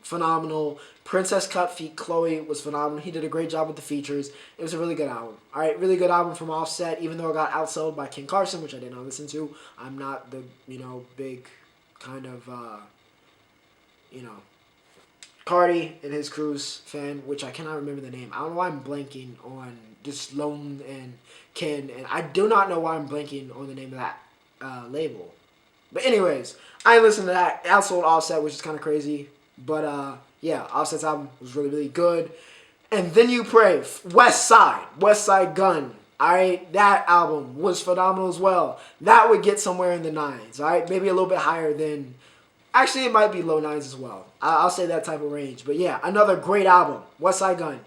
phenomenal. Princess Cut feat Chloe was phenomenal. He did a great job with the features. It was a really good album. Alright, really good album from Offset, even though it got outsold by King Carson, which I did not listen to. I'm not the, big kind of, Cardi and his crew's fan, which I cannot remember the name. I don't know why I'm blanking on just Lone and Ken, and I do not know why I'm blanking on the name of that label. But anyways, I listened to that. Outsold Offset, which is kind of crazy. But yeah, Offset's album was really, really good. And Then You Pray, Westside Gunn. Alright, that album was phenomenal as well. That would get somewhere in the nines, alright? Maybe a little bit higher than... Actually, it might be low nines as well. I'll say that type of range. But yeah, another great album. Westside Gunn.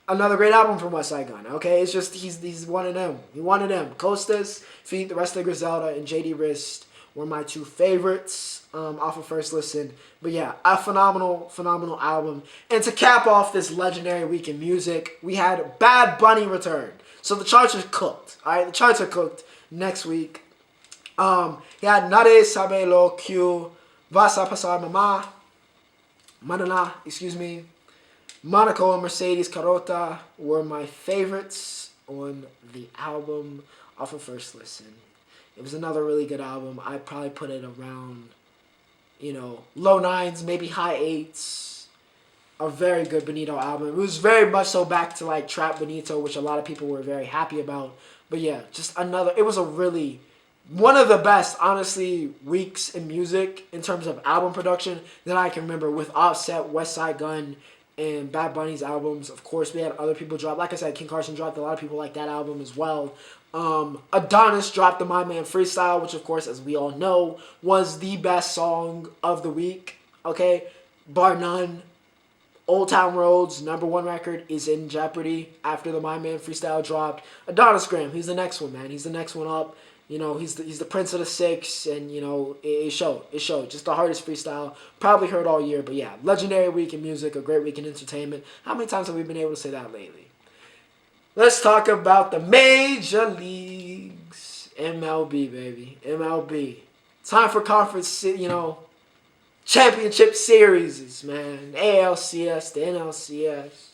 Another great album from Westside Gunn. Okay, it's just he's one of them. He one of them. Costas, feat. The rest of Griselda, and JD Wrist were my two favorites off of first listen. But yeah, a phenomenal album. And to cap off this legendary week in music, we had Bad Bunny return. So the charts are cooked. Alright, the charts are cooked next week. He had Nadie, Sabe, Loki, Vas a pasar, manana, excuse me. Monaco and Mercedes Carota were my favorites on the album off of first listen. It was another really good album. I'd probably put it around, low nines, maybe high eights. A very good Benito album. It was very much so back to like Trap Benito, which a lot of people were very happy about. But yeah, just another, it was a really... one of the best, honestly, weeks in music in terms of album production that I can remember, with Offset, Westside Gunn, and Bad Bunny's albums. Of course, we had other people drop. Like I said, King Carson dropped. A lot of people like that album as well. Adonis dropped the My Man Freestyle, which, of course, as we all know, was the best song of the week. Okay? Bar none. Old Town Roads, #1 record, is in jeopardy after the My Man Freestyle dropped. Adonis Graham, he's the next one, man. He's the next one up. He's the Prince of the Six, and, it showed. It showed. Just the hardest freestyle. Probably heard all year, but yeah. Legendary week in music, a great week in entertainment. How many times have we been able to say that lately? Let's talk about the Major Leagues. MLB, baby. MLB. Time for conference, championship series, man. ALCS, the NLCS.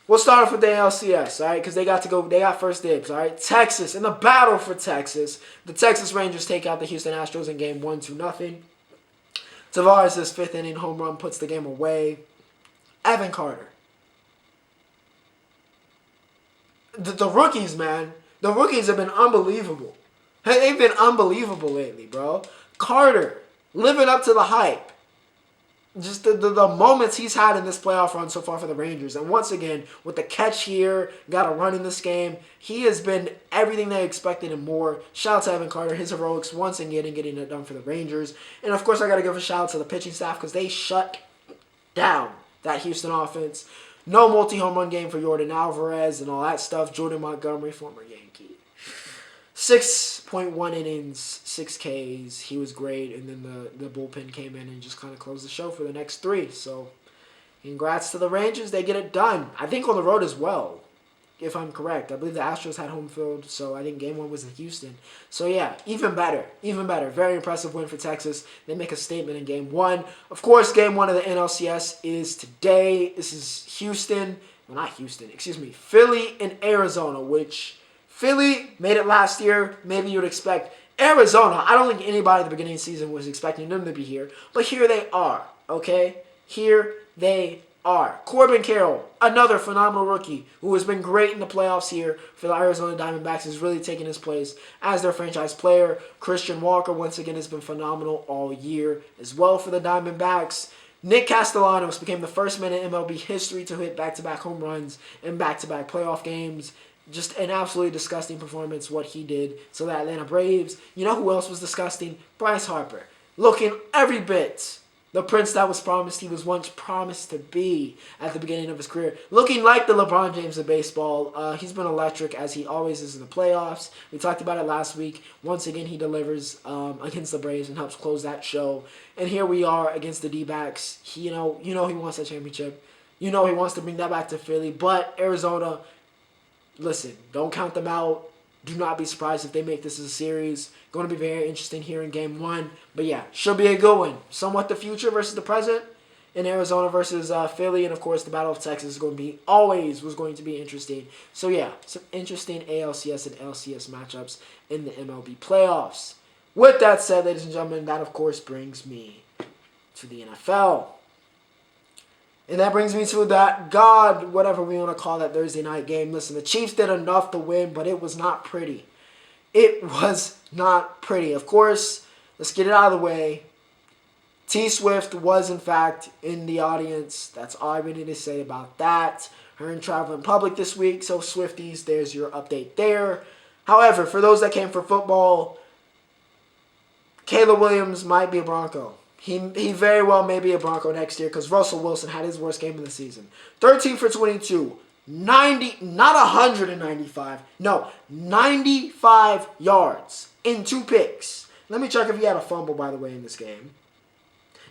We'll start off with the ALCS, all right, because they got first dibs, all right. Texas, in the battle for Texas, the Texas Rangers take out the Houston Astros in game 1-0. Tavares' fifth inning home run puts the game away. Evan Carter. The rookies, man. The rookies have been unbelievable. Hey, they've been unbelievable lately, bro. Carter, living up to the hype. Just the moments he's had in this playoff run so far for the Rangers. And once again, with the catch here, got a run in this game, he has been everything they expected and more. Shout out to Evan Carter, his heroics once again getting it done for the Rangers. And of course, I got to give a shout out to the pitching staff because they shut down that Houston offense. No multi-home run game for Jordan Alvarez and all that stuff. Jordan Montgomery, former Yankee. 6.1 innings, 6 Ks. He was great. And then the bullpen came in and just kind of closed the show for the next 3. So, congrats to the Rangers. They get it done. I think on the road as well, if I'm correct. I believe the Astros had home field, so I think Game 1 was in Houston. So, yeah, even better. Even better. Very impressive win for Texas. They make a statement in Game 1. Of course, Game 1 of the NLCS is today. This is Houston. Well, not Houston. Excuse me. Philly and Arizona, which Philly made it last year. Maybe you'd expect Arizona. I don't think anybody at the beginning of the season was expecting them to be here. But here they are, okay? Here they are. Corbin Carroll, another phenomenal rookie who has been great in the playoffs here for the Arizona Diamondbacks, is really taking his place as their franchise player. Christian Walker, once again, has been phenomenal all year as well for the Diamondbacks. Nick Castellanos became the first man in MLB history to hit back-to-back home runs in back-to-back playoff games. Just an absolutely disgusting performance, what he did to the Atlanta Braves. You know who else was disgusting? Bryce Harper. Looking every bit the prince that was promised he was once promised to be at the beginning of his career. Looking like the LeBron James of baseball. He's been electric, as he always is in the playoffs. We talked about it last week. Once again, he delivers against the Braves and helps close that show. And here we are against the D-backs. You know he wants that championship. You know he wants to bring that back to Philly. But Arizona, listen, don't count them out. Do not be surprised if they make this as a series. Going to be very interesting here in Game 1. But yeah, should be a good one. Somewhat the future versus the present in Arizona versus Philly. And of course, the Battle of Texas is going to be, always was going to be interesting. So yeah, some interesting ALCS and NLCS matchups in the MLB playoffs. With that said, ladies and gentlemen, that of course brings me to the NFL. And that brings me to that whatever we want to call that Thursday night game. Listen, the Chiefs did enough to win, but it was not pretty. It was not pretty. Of course, let's get it out of the way. T Swift was, in fact, in the audience. That's all I really need to say about that. Her in traveling public this week. So, Swifties, there's your update there. However, for those that came for football, Caleb Williams might be a Bronco. He very well may be a Bronco next year because Russell Wilson had his worst game of the season. 13 for 22. 95 yards in 2 picks. Let me check if he had a fumble, by the way, in this game.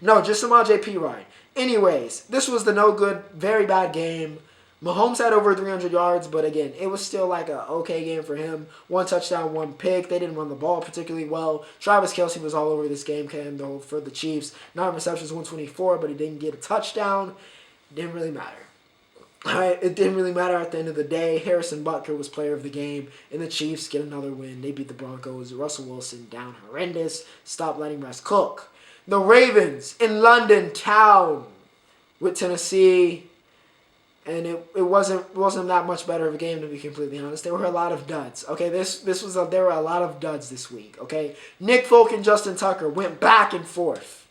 No, just some JP ride. Anyways, this was the no good, very bad game. Mahomes had over 300 yards, but again, it was still like a okay game for him. 1 touchdown, 1 pick. They didn't run the ball particularly well. Travis Kelce was all over this game though for the Chiefs. 9 receptions, 124, but he didn't get a touchdown. Didn't really matter. All right, it didn't really matter at the end of the day. Harrison Butker was player of the game, and the Chiefs get another win. They beat the Broncos. Russell Wilson down horrendous. Stop letting Russ cook. The Ravens in London town with Tennessee. And it wasn't that much better of a game, to be completely honest. There were a lot of duds. Okay, there were a lot of duds this week. Okay, Nick Folk and Justin Tucker went back and forth.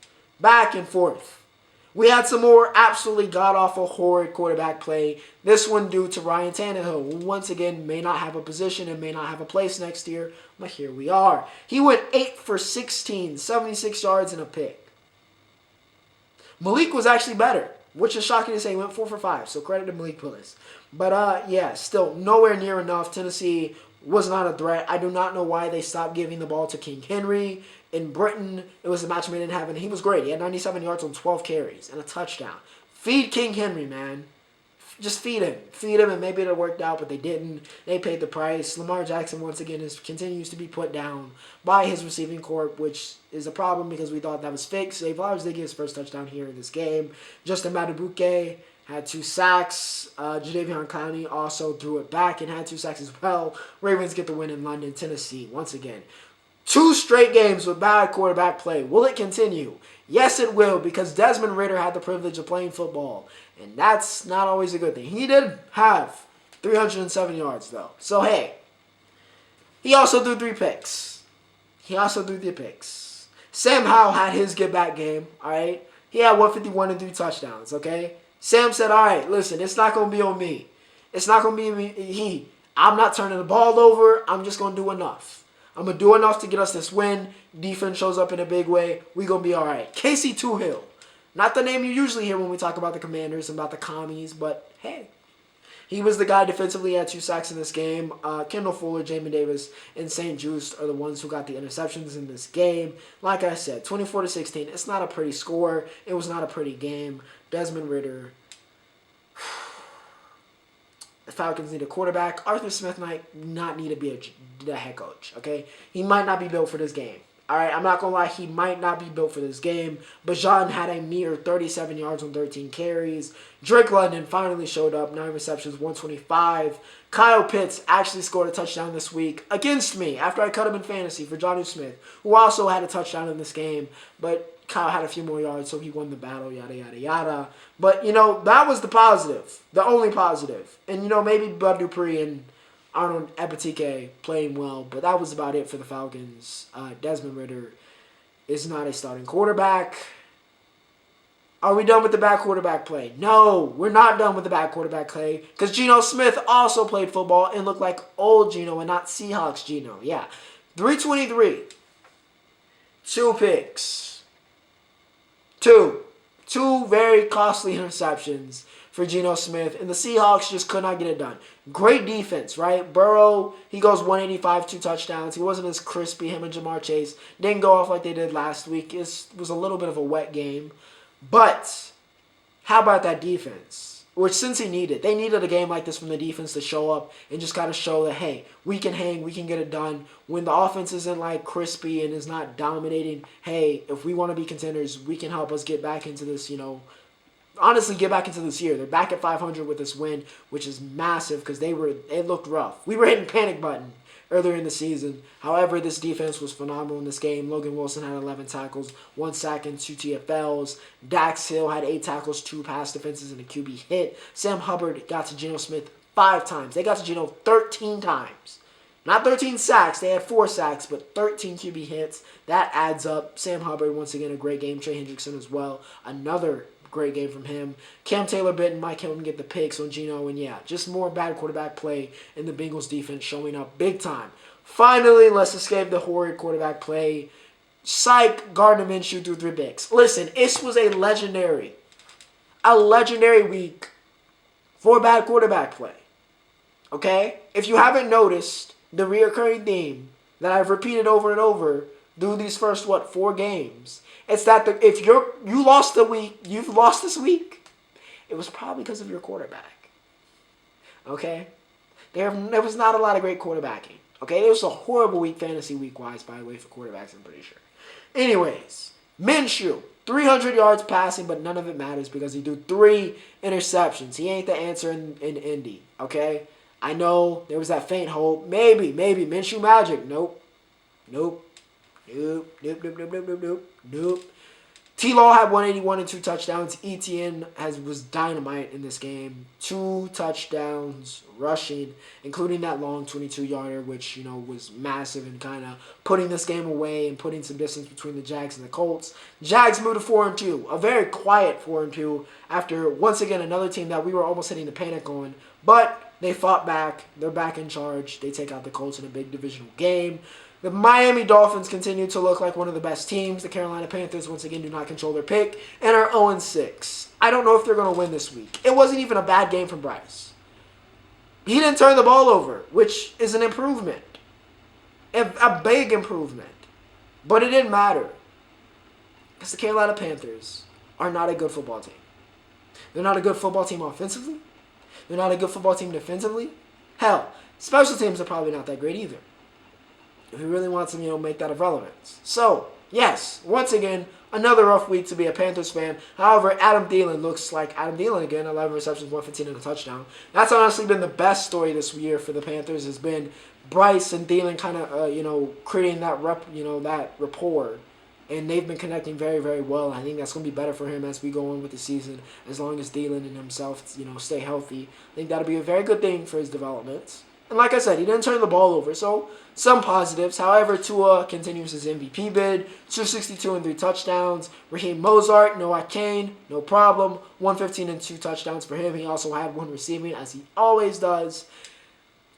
We had some more absolutely god-awful, horrid quarterback play. This one due to Ryan Tannehill, who once again may not have a position and may not have a place next year. But here we are. He went 8 for 16, 76 yards and a pick. Malik was actually better, which is shocking to say. He went 4 for 5, so credit to Malik Willis. But yeah, still nowhere near enough. Tennessee was not a threat. I do not know why they stopped giving the ball to King Henry. In Britain, it was a match made in heaven. He was great. He had 97 yards on 12 carries and a touchdown. Feed King Henry, man. Just feed him. Feed him, and maybe it worked out, but they didn't. They paid the price. Lamar Jackson, once again, continues to be put down by his receiving corps, which is a problem because we thought that was fixed. Zay Flowers did get his first touchdown here in this game. Justin Madubuike had 2 sacks. Jadeveon Clowney also threw it back and had 2 sacks as well. Ravens get the win in London, Tennessee, once again. 2 straight games with bad quarterback play. Will it continue? Yes, it will, because Desmond Ridder had the privilege of playing football, and that's not always a good thing. He did have 307 yards, though. So, hey, he also threw 3 picks. Sam Howell had his get-back game, all right? He had 151 and 3 touchdowns, okay? Sam said, all right, listen, it's not going to be on me. It's not going to be me. I'm not turning the ball over. I'm just going to do enough. I'm going to do enough to get us this win. Defense shows up in a big way. We're going to be all right. Casey Toohill. Not the name you usually hear when we talk about the Commanders and about the commies, but hey. He was the guy defensively. He had 2 sacks in this game. Kendall Fuller, Jamin Davis, and St. Juste are the ones who got the interceptions in this game. Like I said, 24-16. It's not a pretty score. It was not a pretty game. Desmond Ridder. The Falcons need a quarterback. Arthur Smith might not need to be a head coach, okay? He might not be built for this game. All right, I'm not going to lie. He might not be built for this game. Bajan had a mere 37 yards on 13 carries. Drake London finally showed up. 9 receptions, 125. Kyle Pitts actually scored a touchdown this week against me after I cut him in fantasy for Jonnu Smith, who also had a touchdown in this game. But Kyle had a few more yards, so he won the battle, yada, yada, yada. But, that was the positive, the only positive. And, maybe Bud Dupree and Arnold Ebitike playing well, but that was about it for the Falcons. Desmond Ridder is not a starting quarterback. Are we done with the bad quarterback play? No, we're not done with the bad quarterback play, because Geno Smith also played football and looked like old Geno and not Seahawks Geno. Yeah, 323, 2 picks, two very costly interceptions for Geno Smith, and the Seahawks just could not get it done. Great defense, right? Burrow, he goes 185, 2 touchdowns. He wasn't as crispy. Him and Jamar Chase didn't go off like they did last week. It was a little bit of a wet game. But how about that defense? Which Cincy needed. They needed a game like this from the defense to show up and just kind of show that, hey, we can hang, we can get it done. When the offense isn't like crispy and is not dominating, hey, if we want to be contenders, we can help us get back into this, honestly get back into this year. They're back at 500 with this win, which is massive because it looked rough. We were hitting panic button earlier in the season. However, this defense was phenomenal in this game. Logan Wilson had 11 tackles, 1 sack, and 2 TFLs. Dax Hill had 8 tackles, 2 pass defenses, and a QB hit. Sam Hubbard got to Geno Smith 5 times. They got to Geno 13 times. Not 13 sacks. They had 4 sacks, but 13 QB hits. That adds up. Sam Hubbard, once again, a great game. Trey Hendrickson as well. Another great game from him. Cam Taylor-Britt and Mike Hilton get the picks on Geno, and yeah, just more bad quarterback play in the Bengals defense showing up big time. Finally, let's escape the horrid quarterback play. Psych, Gardner Minshew threw 3 picks. Listen, this was a legendary week for bad quarterback play. Okay? If you haven't noticed the reoccurring theme that I've repeated over and over through these first, 4 games, it's that if you lost you've lost this week, it was probably because of your quarterback. Okay? There was not a lot of great quarterbacking. Okay? It was a horrible week, fantasy week-wise, by the way, for quarterbacks, I'm pretty sure. Anyways, Minshew, 300 yards passing, but none of it matters because he threw 3 interceptions. He ain't the answer in Indy. Okay? I know there was that faint hope. Maybe, Minshew magic. Nope. T-Law had 181 and 2 touchdowns. Etienne was dynamite in this game. 2 touchdowns rushing, including that long 22-yarder, which, was massive and kind of putting this game away and putting some distance between the Jags and the Colts. Jags moved to 4-2. A very quiet 4-2 after, once again, another team that we were almost hitting the panic on. But they fought back. They're back in charge. They take out the Colts in a big divisional game. The Miami Dolphins continue to look like one of the best teams. The Carolina Panthers, once again, do not control their pick and are 0-6. I don't know if they're going to win this week. It wasn't even a bad game from Bryce. He didn't turn the ball over, which is an improvement. A big improvement. But it didn't matter. Because the Carolina Panthers are not a good football team. They're not a good football team offensively. They're not a good football team defensively. Hell, special teams are probably not that great either. If he really wants to, make that of relevance. So, yes, once again, another rough week to be a Panthers fan. However, Adam Dillon looks like Adam Dillon again, 11 receptions, 115 and a touchdown. That's honestly been the best story this year for the Panthers has been Bryce and Dillon kind of, creating that that rapport and they've been connecting very, very well. I think that's going to be better for him as we go on with the season, as long as Dillon and himself, stay healthy. I think that'll be a very good thing for his development. And like I said, he didn't turn the ball over, so some positives. However, Tua continues his MVP bid, 262 and 3 touchdowns. Raheem Mostert, Noah Kane, no problem, 115 and 2 touchdowns for him. He also had 1 receiving, as he always does.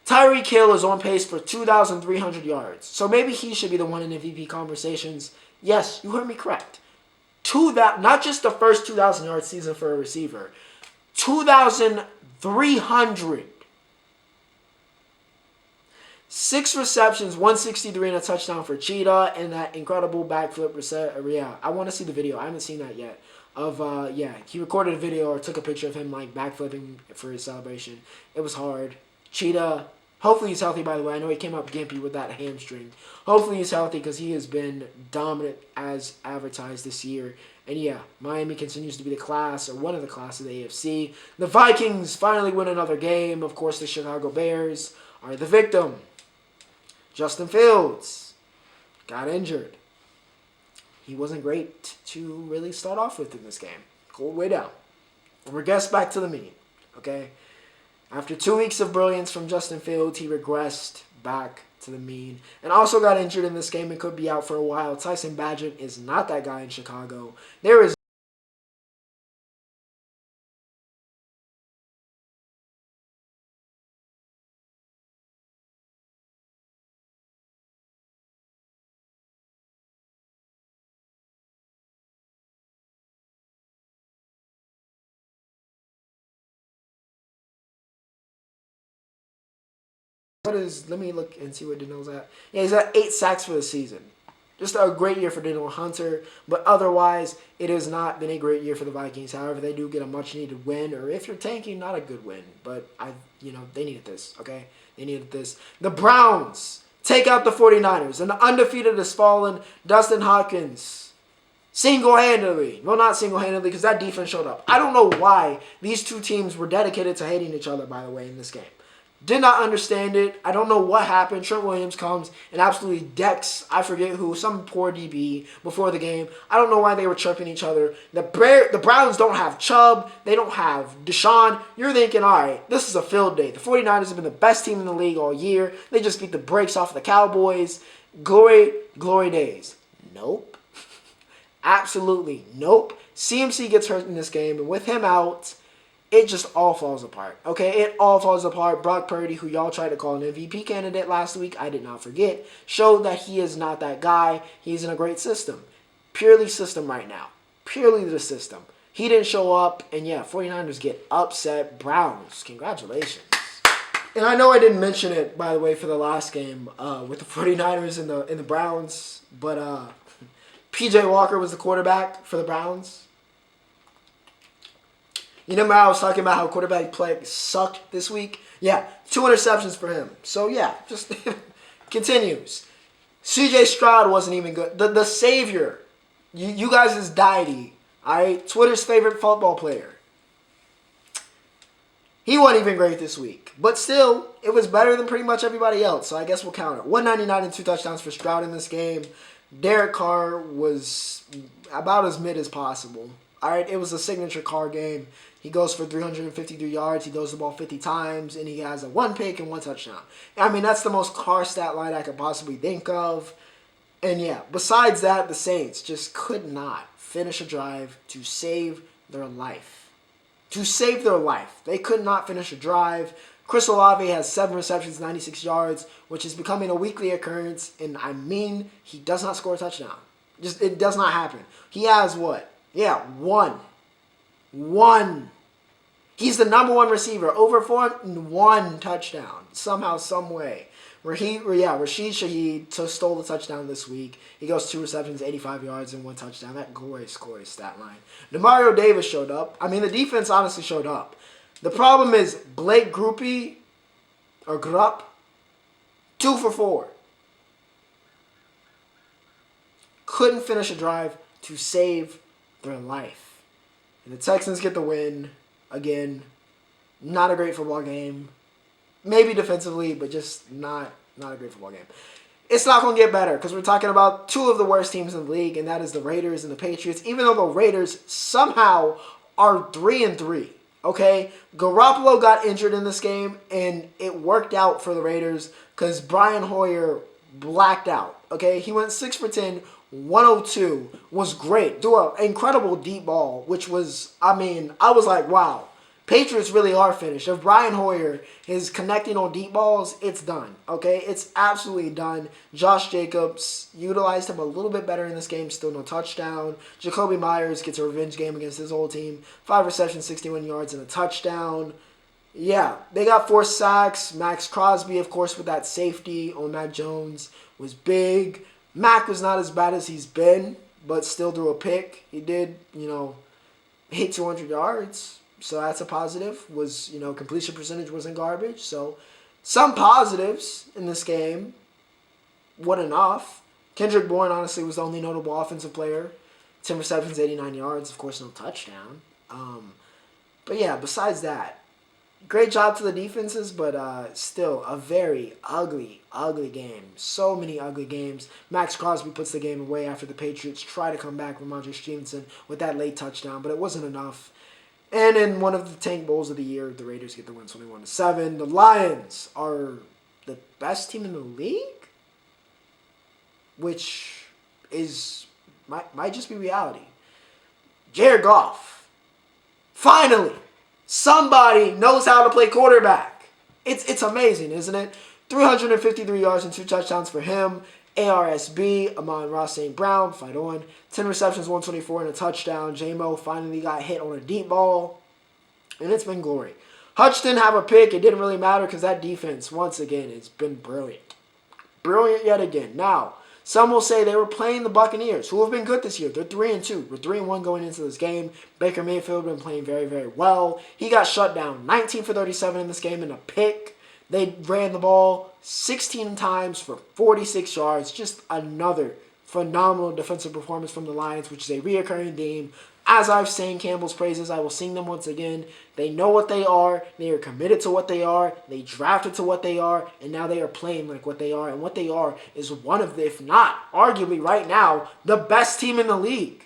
Tyreek Hill is on pace for 2,300 yards, so maybe he should be the one in MVP conversations. Yes, you heard me correct. Not just the first 2,000 yard season for a receiver, 2,300. 6 receptions, 163 and a touchdown for Cheetah, and that incredible backflip reset. Yeah, I want to see the video. I haven't seen that yet. He recorded a video or took a picture of him backflipping for his celebration. It was hard. Cheetah, hopefully he's healthy, by the way. I know he came up gimpy with that hamstring. Hopefully he's healthy because he has been dominant as advertised this year. And yeah, Miami continues to be the class, or one of the class of the AFC. The Vikings finally win another game. Of course, the Chicago Bears are the victim. Justin Fields got injured. He wasn't great to really start off with in this game. Cooled way down. And regressed back to the mean. Okay? After 2 weeks of brilliance from Justin Fields, he regressed back to the mean. And also got injured in this game and could be out for a while. Tyson Bagent is not that guy in Chicago. There is let me look and see what Daniel's at. Yeah, he's at 8 sacks for the season. Just a great year for Daniel Hunter, but otherwise, it has not been a great year for the Vikings. However, they do get a much-needed win, or if you're tanking, not a good win. But, they needed this, okay? They needed this. The Browns take out the 49ers, and the undefeated has fallen. Dustin Hopkins, single-handedly. Well, not single-handedly, because that defense showed up. I don't know why these two teams were dedicated to hating each other, by the way, in this game. Did not understand it. I don't know what happened. Trent Williams comes and absolutely decks, I forget who, some poor DB before the game. I don't know why they were chirping each other. The Browns don't have Chubb. They don't have Deshaun. You're thinking, all right, this is a field day. The 49ers have been the best team in the league all year. They just beat the brakes off of the Cowboys. Glory, glory days. Nope. Absolutely nope. CMC gets hurt in this game, and with him out, it just all falls apart, okay? It all falls apart. Brock Purdy, who y'all tried to call an MVP candidate last week, I did not forget, showed that he is not that guy. He's in a great system. Purely system right now. Purely the system. He didn't show up, and yeah, 49ers get upset. Browns, congratulations. And I know I didn't mention it, by the way, for the last game with the 49ers and the Browns, but P.J. Walker was the quarterback for the Browns. You know, I was talking about how quarterback play sucked this week. Yeah, 2 interceptions for him. So, yeah, just continues. C.J. Stroud wasn't even good. The savior. You guys is Nadie. All right? Twitter's favorite football player. He wasn't even great this week. But still, it was better than pretty much everybody else. So, I guess we'll count it. 199 and 2 touchdowns for Stroud in this game. Derek Carr was about as mid as possible. All right? It was a signature Carr game. He goes for 353 yards. He throws the ball 50 times, and he has a 1 pick and 1 touchdown. I mean, that's the most Carr stat line I could possibly think of. And yeah, besides that, the Saints just could not finish a drive to save their life. To save their life. They could not finish a drive. Chris Olave has 7 receptions, 96 yards, which is becoming a weekly occurrence. And I mean, he does not score a touchdown. It does not happen. He has what? Yeah, 1. He's the number 1 receiver. Over 1 touchdown. Somehow, some way. Rashid Shaheed stole the touchdown this week. He goes 2 receptions, 85 yards, and 1 touchdown. That glorious stat line. Demario Davis showed up. I mean, the defense honestly showed up. The problem is Blake Grupp, 2 for 4. Couldn't finish a drive to save their life. And the Texans get the win. Again, not a great football game. Maybe defensively, but just not a great football game. it's not going to get better because we're talking about two of the worst teams in the league, and that is the Raiders and the Patriots, even though the Raiders somehow are 3-3. Okay? Garoppolo got injured in this game, and it worked out for the Raiders because Brian Hoyer blacked out. Okay? He went 6 for 10, 102, was great. Do an incredible deep ball, which was, I was like, wow. Patriots really are finished. If Brian Hoyer is connecting on deep balls, it's done. Okay? It's absolutely done. Josh Jacobs utilized him a little bit better in this game. Still no touchdown. Jacoby Myers gets a revenge game against his old team. 5 receptions, 61 yards, and a touchdown. Yeah, they got 4 sacks. Max Crosby, of course, with that safety on Mac Jones was big. Mac was not as bad as he's been, but still threw a pick. He did, hit 200 yards. So that's a positive. Completion percentage wasn't garbage. So some positives in this game. What enough? Kendrick Bourne, honestly, was the only notable offensive player. 10 receptions, 89 yards. Of course, no touchdown. But yeah, besides that, great job to the defenses, but still a very ugly, ugly game. So many ugly games. Max Crosby puts the game away after the Patriots try to come back with Ramondre Stevenson with that late touchdown, but it wasn't enough. And in one of the tank bowls of the year, the Raiders get the win 21-7. The Lions are the best team in the league, which might just be reality. Jared Goff, finally, somebody knows how to play quarterback. It's amazing, isn't it? 353 yards and 2 touchdowns for him. ARSB, Amon-Ra St. Brown, fight on. 10 receptions, 124, and a touchdown. J-Mo finally got hit on a deep ball, and it's been glory. Hutch didn't have a pick. It didn't really matter because that defense, once again, has been brilliant. Brilliant yet again. Now, some will say they were playing the Buccaneers, who have been good this year. They're 3-2. We're 3-1 going into this game. Baker Mayfield been playing very, very well. He got shut down 19 for 37 in this game and a pick. They ran the ball 16 times for 46 yards. Just another phenomenal defensive performance from the Lions, which is a reoccurring theme. As I've sang Campbell's praises, I will sing them once again. They know what they are. They are committed to what they are. They drafted to what they are. And now they are playing like what they are. And what they are is one of the, if not arguably right now, the best team in the league.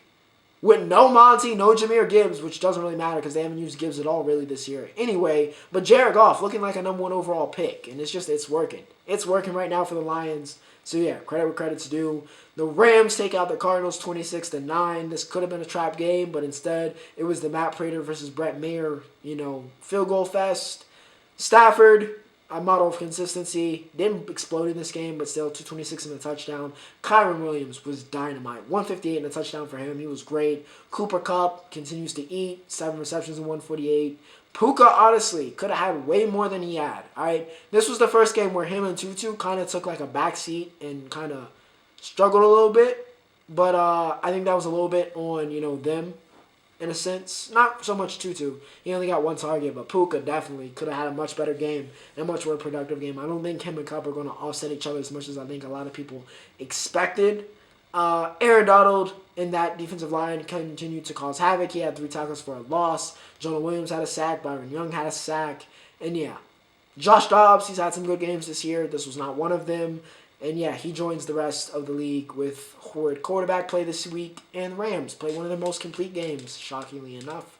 With no Monty, no Jahmyr Gibbs, which doesn't really matter because they haven't used Gibbs at all really this year. Anyway, but Jared Goff looking like a number 1 overall pick. And it's working. It's working right now for the Lions. So yeah, credit where credit's due. The Rams take out the Cardinals 26-9. This could have been a trap game, but instead it was the Matt Prater versus Brett Maher, field goal fest. Stafford, a model of consistency, didn't explode in this game, but still 226 and a touchdown. Kyron Williams was dynamite. 158 and a touchdown for him. He was great. Cooper Kupp continues to eat. 7 receptions and 148. Puka, honestly, could have had way more than he had. All right, this was the first game where him and Tutu kind of took like a backseat and kind of struggled a little bit. But I think that was a little bit on, them in a sense. Not so much Tutu. He only got 1 target, but Puka definitely could have had a much better game and a much more productive game. I don't think him and Kupp are going to offset each other as much as I think a lot of people expected. Aaron Donald in that defensive line continued to cause havoc. He had 3 tackles for a loss. Jonah Williams had a sack. Byron Young had a sack. And yeah, Josh Dobbs, he's had some good games this year. This was not one of them. And yeah, he joins the rest of the league with horrid quarterback play this week. And the Rams play one of their most complete games, shockingly enough,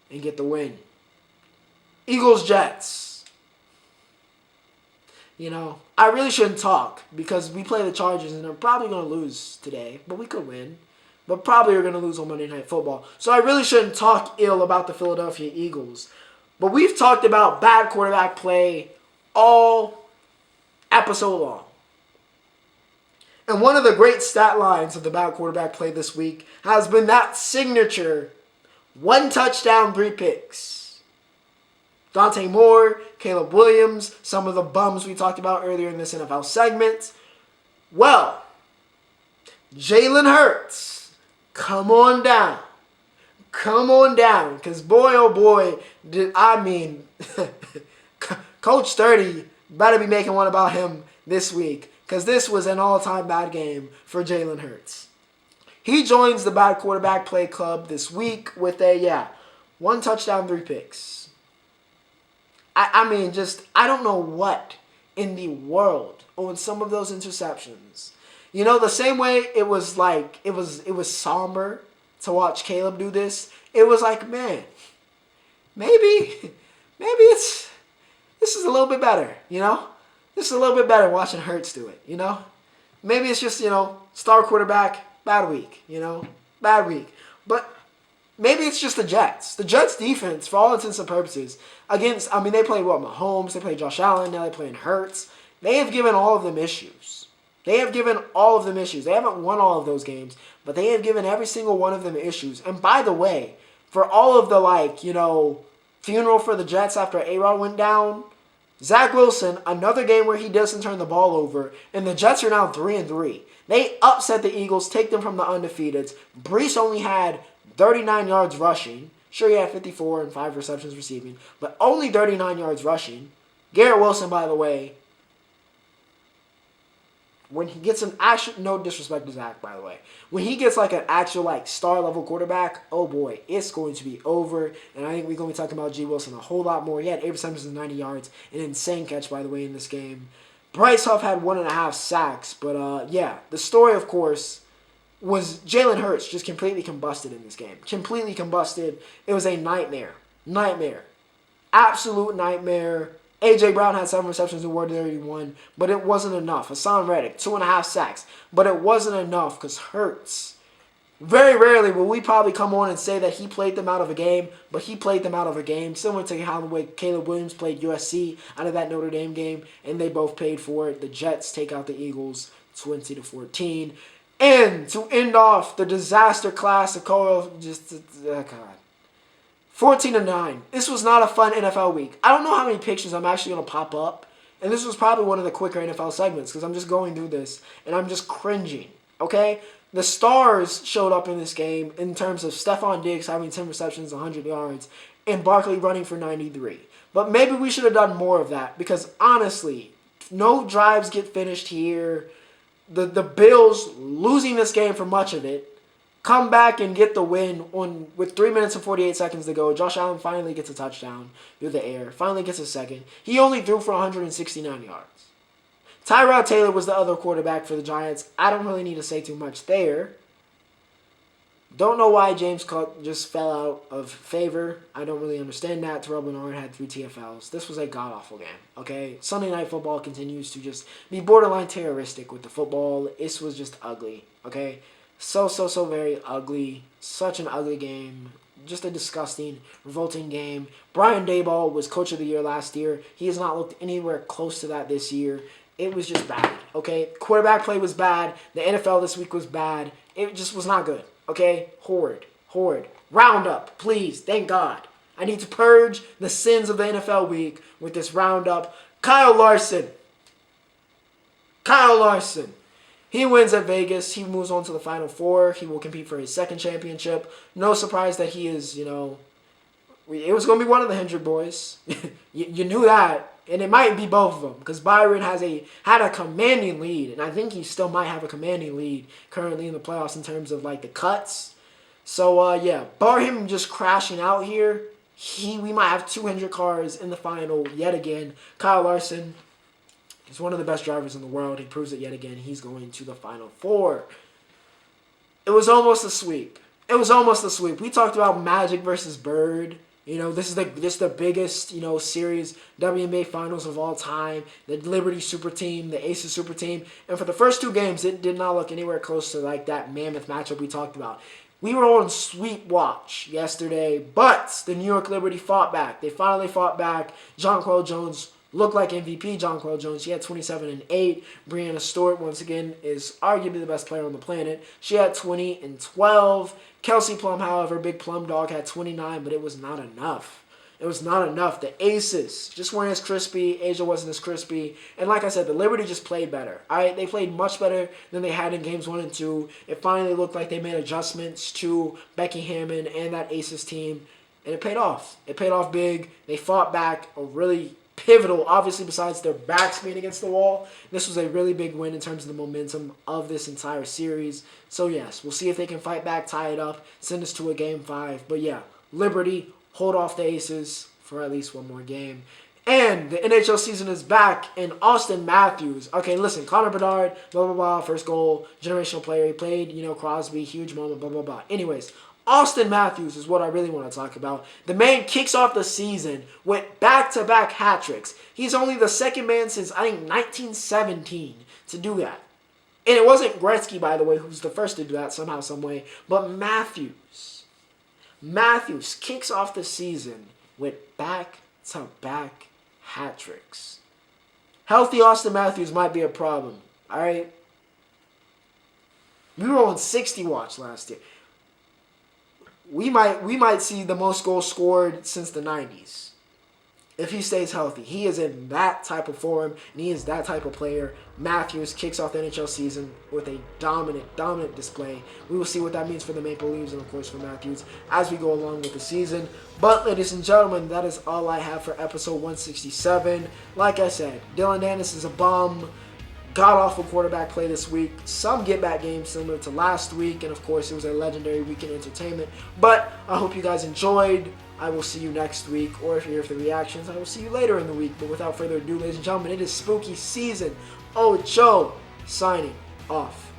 and get the win. Eagles-Jets. I really shouldn't talk because we play the Chargers and they're probably going to lose today, but we could win. But probably are going to lose on Monday Night Football. So I really shouldn't talk ill about the Philadelphia Eagles. But we've talked about bad quarterback play all episode long. And one of the great stat lines of the bad quarterback play this week has been that signature 1 touchdown, 3 picks. Dante Moore, Caleb Williams, some of the bums we talked about earlier in this NFL segment. Well, Jalen Hurts, come on down. Come on down. Because boy, oh boy, Coach Sturdy better be making one about him this week. Because this was an all-time bad game for Jalen Hurts. He joins the bad quarterback play club this week with 1 touchdown, 3 picks. I don't know what in the world on some of those interceptions. You know, the same way it was like, it was somber to watch Caleb do this. It was like, man, maybe this is a little bit better, you know? This is a little bit better watching Hurts do it, you know? Maybe it's just, star quarterback, bad week, bad week. But maybe it's just the Jets. The Jets defense, for all intents and purposes, they played Mahomes, they played Josh Allen, now they're playing Hurts. They have given all of them issues. They haven't won all of those games, but they have given every single one of them issues. And by the way, for all of the, funeral for the Jets after A-Rod went down, Zach Wilson, another game where he doesn't turn the ball over, and the Jets are now 3-3. They upset the Eagles, take them from the undefeateds. Brees only had 39 yards rushing. Sure, he had 54 and 5 receptions receiving, but only 39 yards rushing. Garrett Wilson, by the way, when he gets an actual, no disrespect to Zach, by the way, when he gets an actual star-level quarterback, oh boy, it's going to be over. And I think we're going to be talking about G. Wilson a whole lot more. He had 8 receptions and 90 yards. An insane catch, by the way, in this game. Bryce Huff had 1.5 sacks. But, the story, of course, was Jalen Hurts just completely combusted in this game. Completely combusted. It was a nightmare. Absolute nightmare. A.J. Brown had 7 receptions and 131, but it wasn't enough. Hassan Reddick, 2.5 sacks, but it wasn't enough because Hurts. Very rarely will we probably come on and say that he played them out of a game, but he played them out of a game, similar to how the way Caleb Williams played USC out of that Notre Dame game, and they both paid for it. The Jets take out the Eagles 20-14. And to end off the disaster classic, God. 14-9. This was not a fun NFL week. I don't know how many pictures I'm actually going to pop up. And this was probably one of the quicker NFL segments because I'm just going through this and I'm just cringing. Okay? The stars showed up in this game in terms of Stephon Diggs having 10 receptions, 100 yards, and Barkley running for 93. But maybe we should have done more of that because honestly, no drives get finished here. The Bills losing this game for much of it. Come back and get the win with 3 minutes and 48 seconds to go. Josh Allen finally gets a touchdown through the air. Finally gets a second. He only threw for 169 yards. Tyrod Taylor was the other quarterback for the Giants. I don't really need to say too much there. Don't know why James Cook just fell out of favor. I don't really understand that. Terrell Bernard had 3 TFLs. This was a god-awful game, okay? Sunday Night Football continues to just be borderline terroristic with the football. This was just ugly, okay? So very ugly. Such an ugly game. Just a disgusting, revolting game. Brian Daboll was Coach of the Year last year. He has not looked anywhere close to that this year. It was just bad, okay? Quarterback play was bad. The NFL this week was bad. It just was not good, okay? Horrid. Roundup, please. Thank God. I need to purge the sins of the NFL week with this Roundup. Kyle Larson. He wins at Vegas. He moves on to the Final Four. He will compete for his second championship. No surprise that he is, it was going to be one of the Hendrick boys. you knew that. And it might be both of them because Byron had a commanding lead. And I think he still might have a commanding lead currently in the playoffs in terms of, the cuts. So, bar him just crashing out here, we might have 200 cars in the final yet again. Kyle Larson. He's one of the best drivers in the world. He proves it yet again. He's going to the Final Four. It was almost a sweep. We talked about Magic versus Bird. This is the biggest, series, WNBA finals of all time. The Liberty super team, the Aces super team. And for the first 2 games, it did not look anywhere close to that mammoth matchup we talked about. We were on sweep watch yesterday, but the New York Liberty fought back. They finally fought back. Jonquel Jones looked like MVP. Jonquel Jones, she had 27 and 8. Breanna Stewart, once again, is arguably the best player on the planet. She had 20 and 12. Kelsey Plum, however, Big Plum Dog, had 29, but it was not enough. The Aces just weren't as crispy. Asia wasn't as crispy. And like I said, the Liberty just played better. All right, they played much better than they had in games 1 and 2. It finally looked like they made adjustments to Becky Hammond and that Aces team, and it paid off. It paid off big. They fought back a really pivotal, obviously besides their backs being against the wall. This was a really big win in terms of the momentum of this entire series. So yes, we'll see if they can fight back, tie it up, send us to a Game 5. But yeah, Liberty hold off the Aces for at least one more game. And the NHL season is back, and Austin Matthews. Okay, listen, Connor Bedard, blah, blah, blah, first goal, generational player. He played, Crosby, huge moment, blah, blah, blah. Anyways, Austin Matthews is what I really want to talk about. The man kicks off the season with back-to-back hat tricks. He's only the second man since, I think, 1917 to do that. And it wasn't Gretzky, by the way, who's the first to do that somehow, some way, but Matthews. Matthews kicks off the season with back-to-back hat tricks. Healthy Austin Matthews might be a problem, all right? We were on 60 watch last year. We might see the most goals scored since the 90s. If he stays healthy. He is in that type of form, and he is that type of player. Matthews kicks off the NHL season with a dominant display. We will see what that means for the Maple Leafs and, of course, for Matthews as we go along with the season. But, ladies and gentlemen, that is all I have for episode 167. Like I said, Dillon Danis is a bum. God-awful quarterback play this week. Some get-back games similar to last week. And, of course, it was a legendary week in entertainment. But I hope you guys enjoyed. I will see you next week. Or if you're here for the reactions, I will see you later in the week. But without further ado, ladies and gentlemen, it is spooky season. Ocho signing off.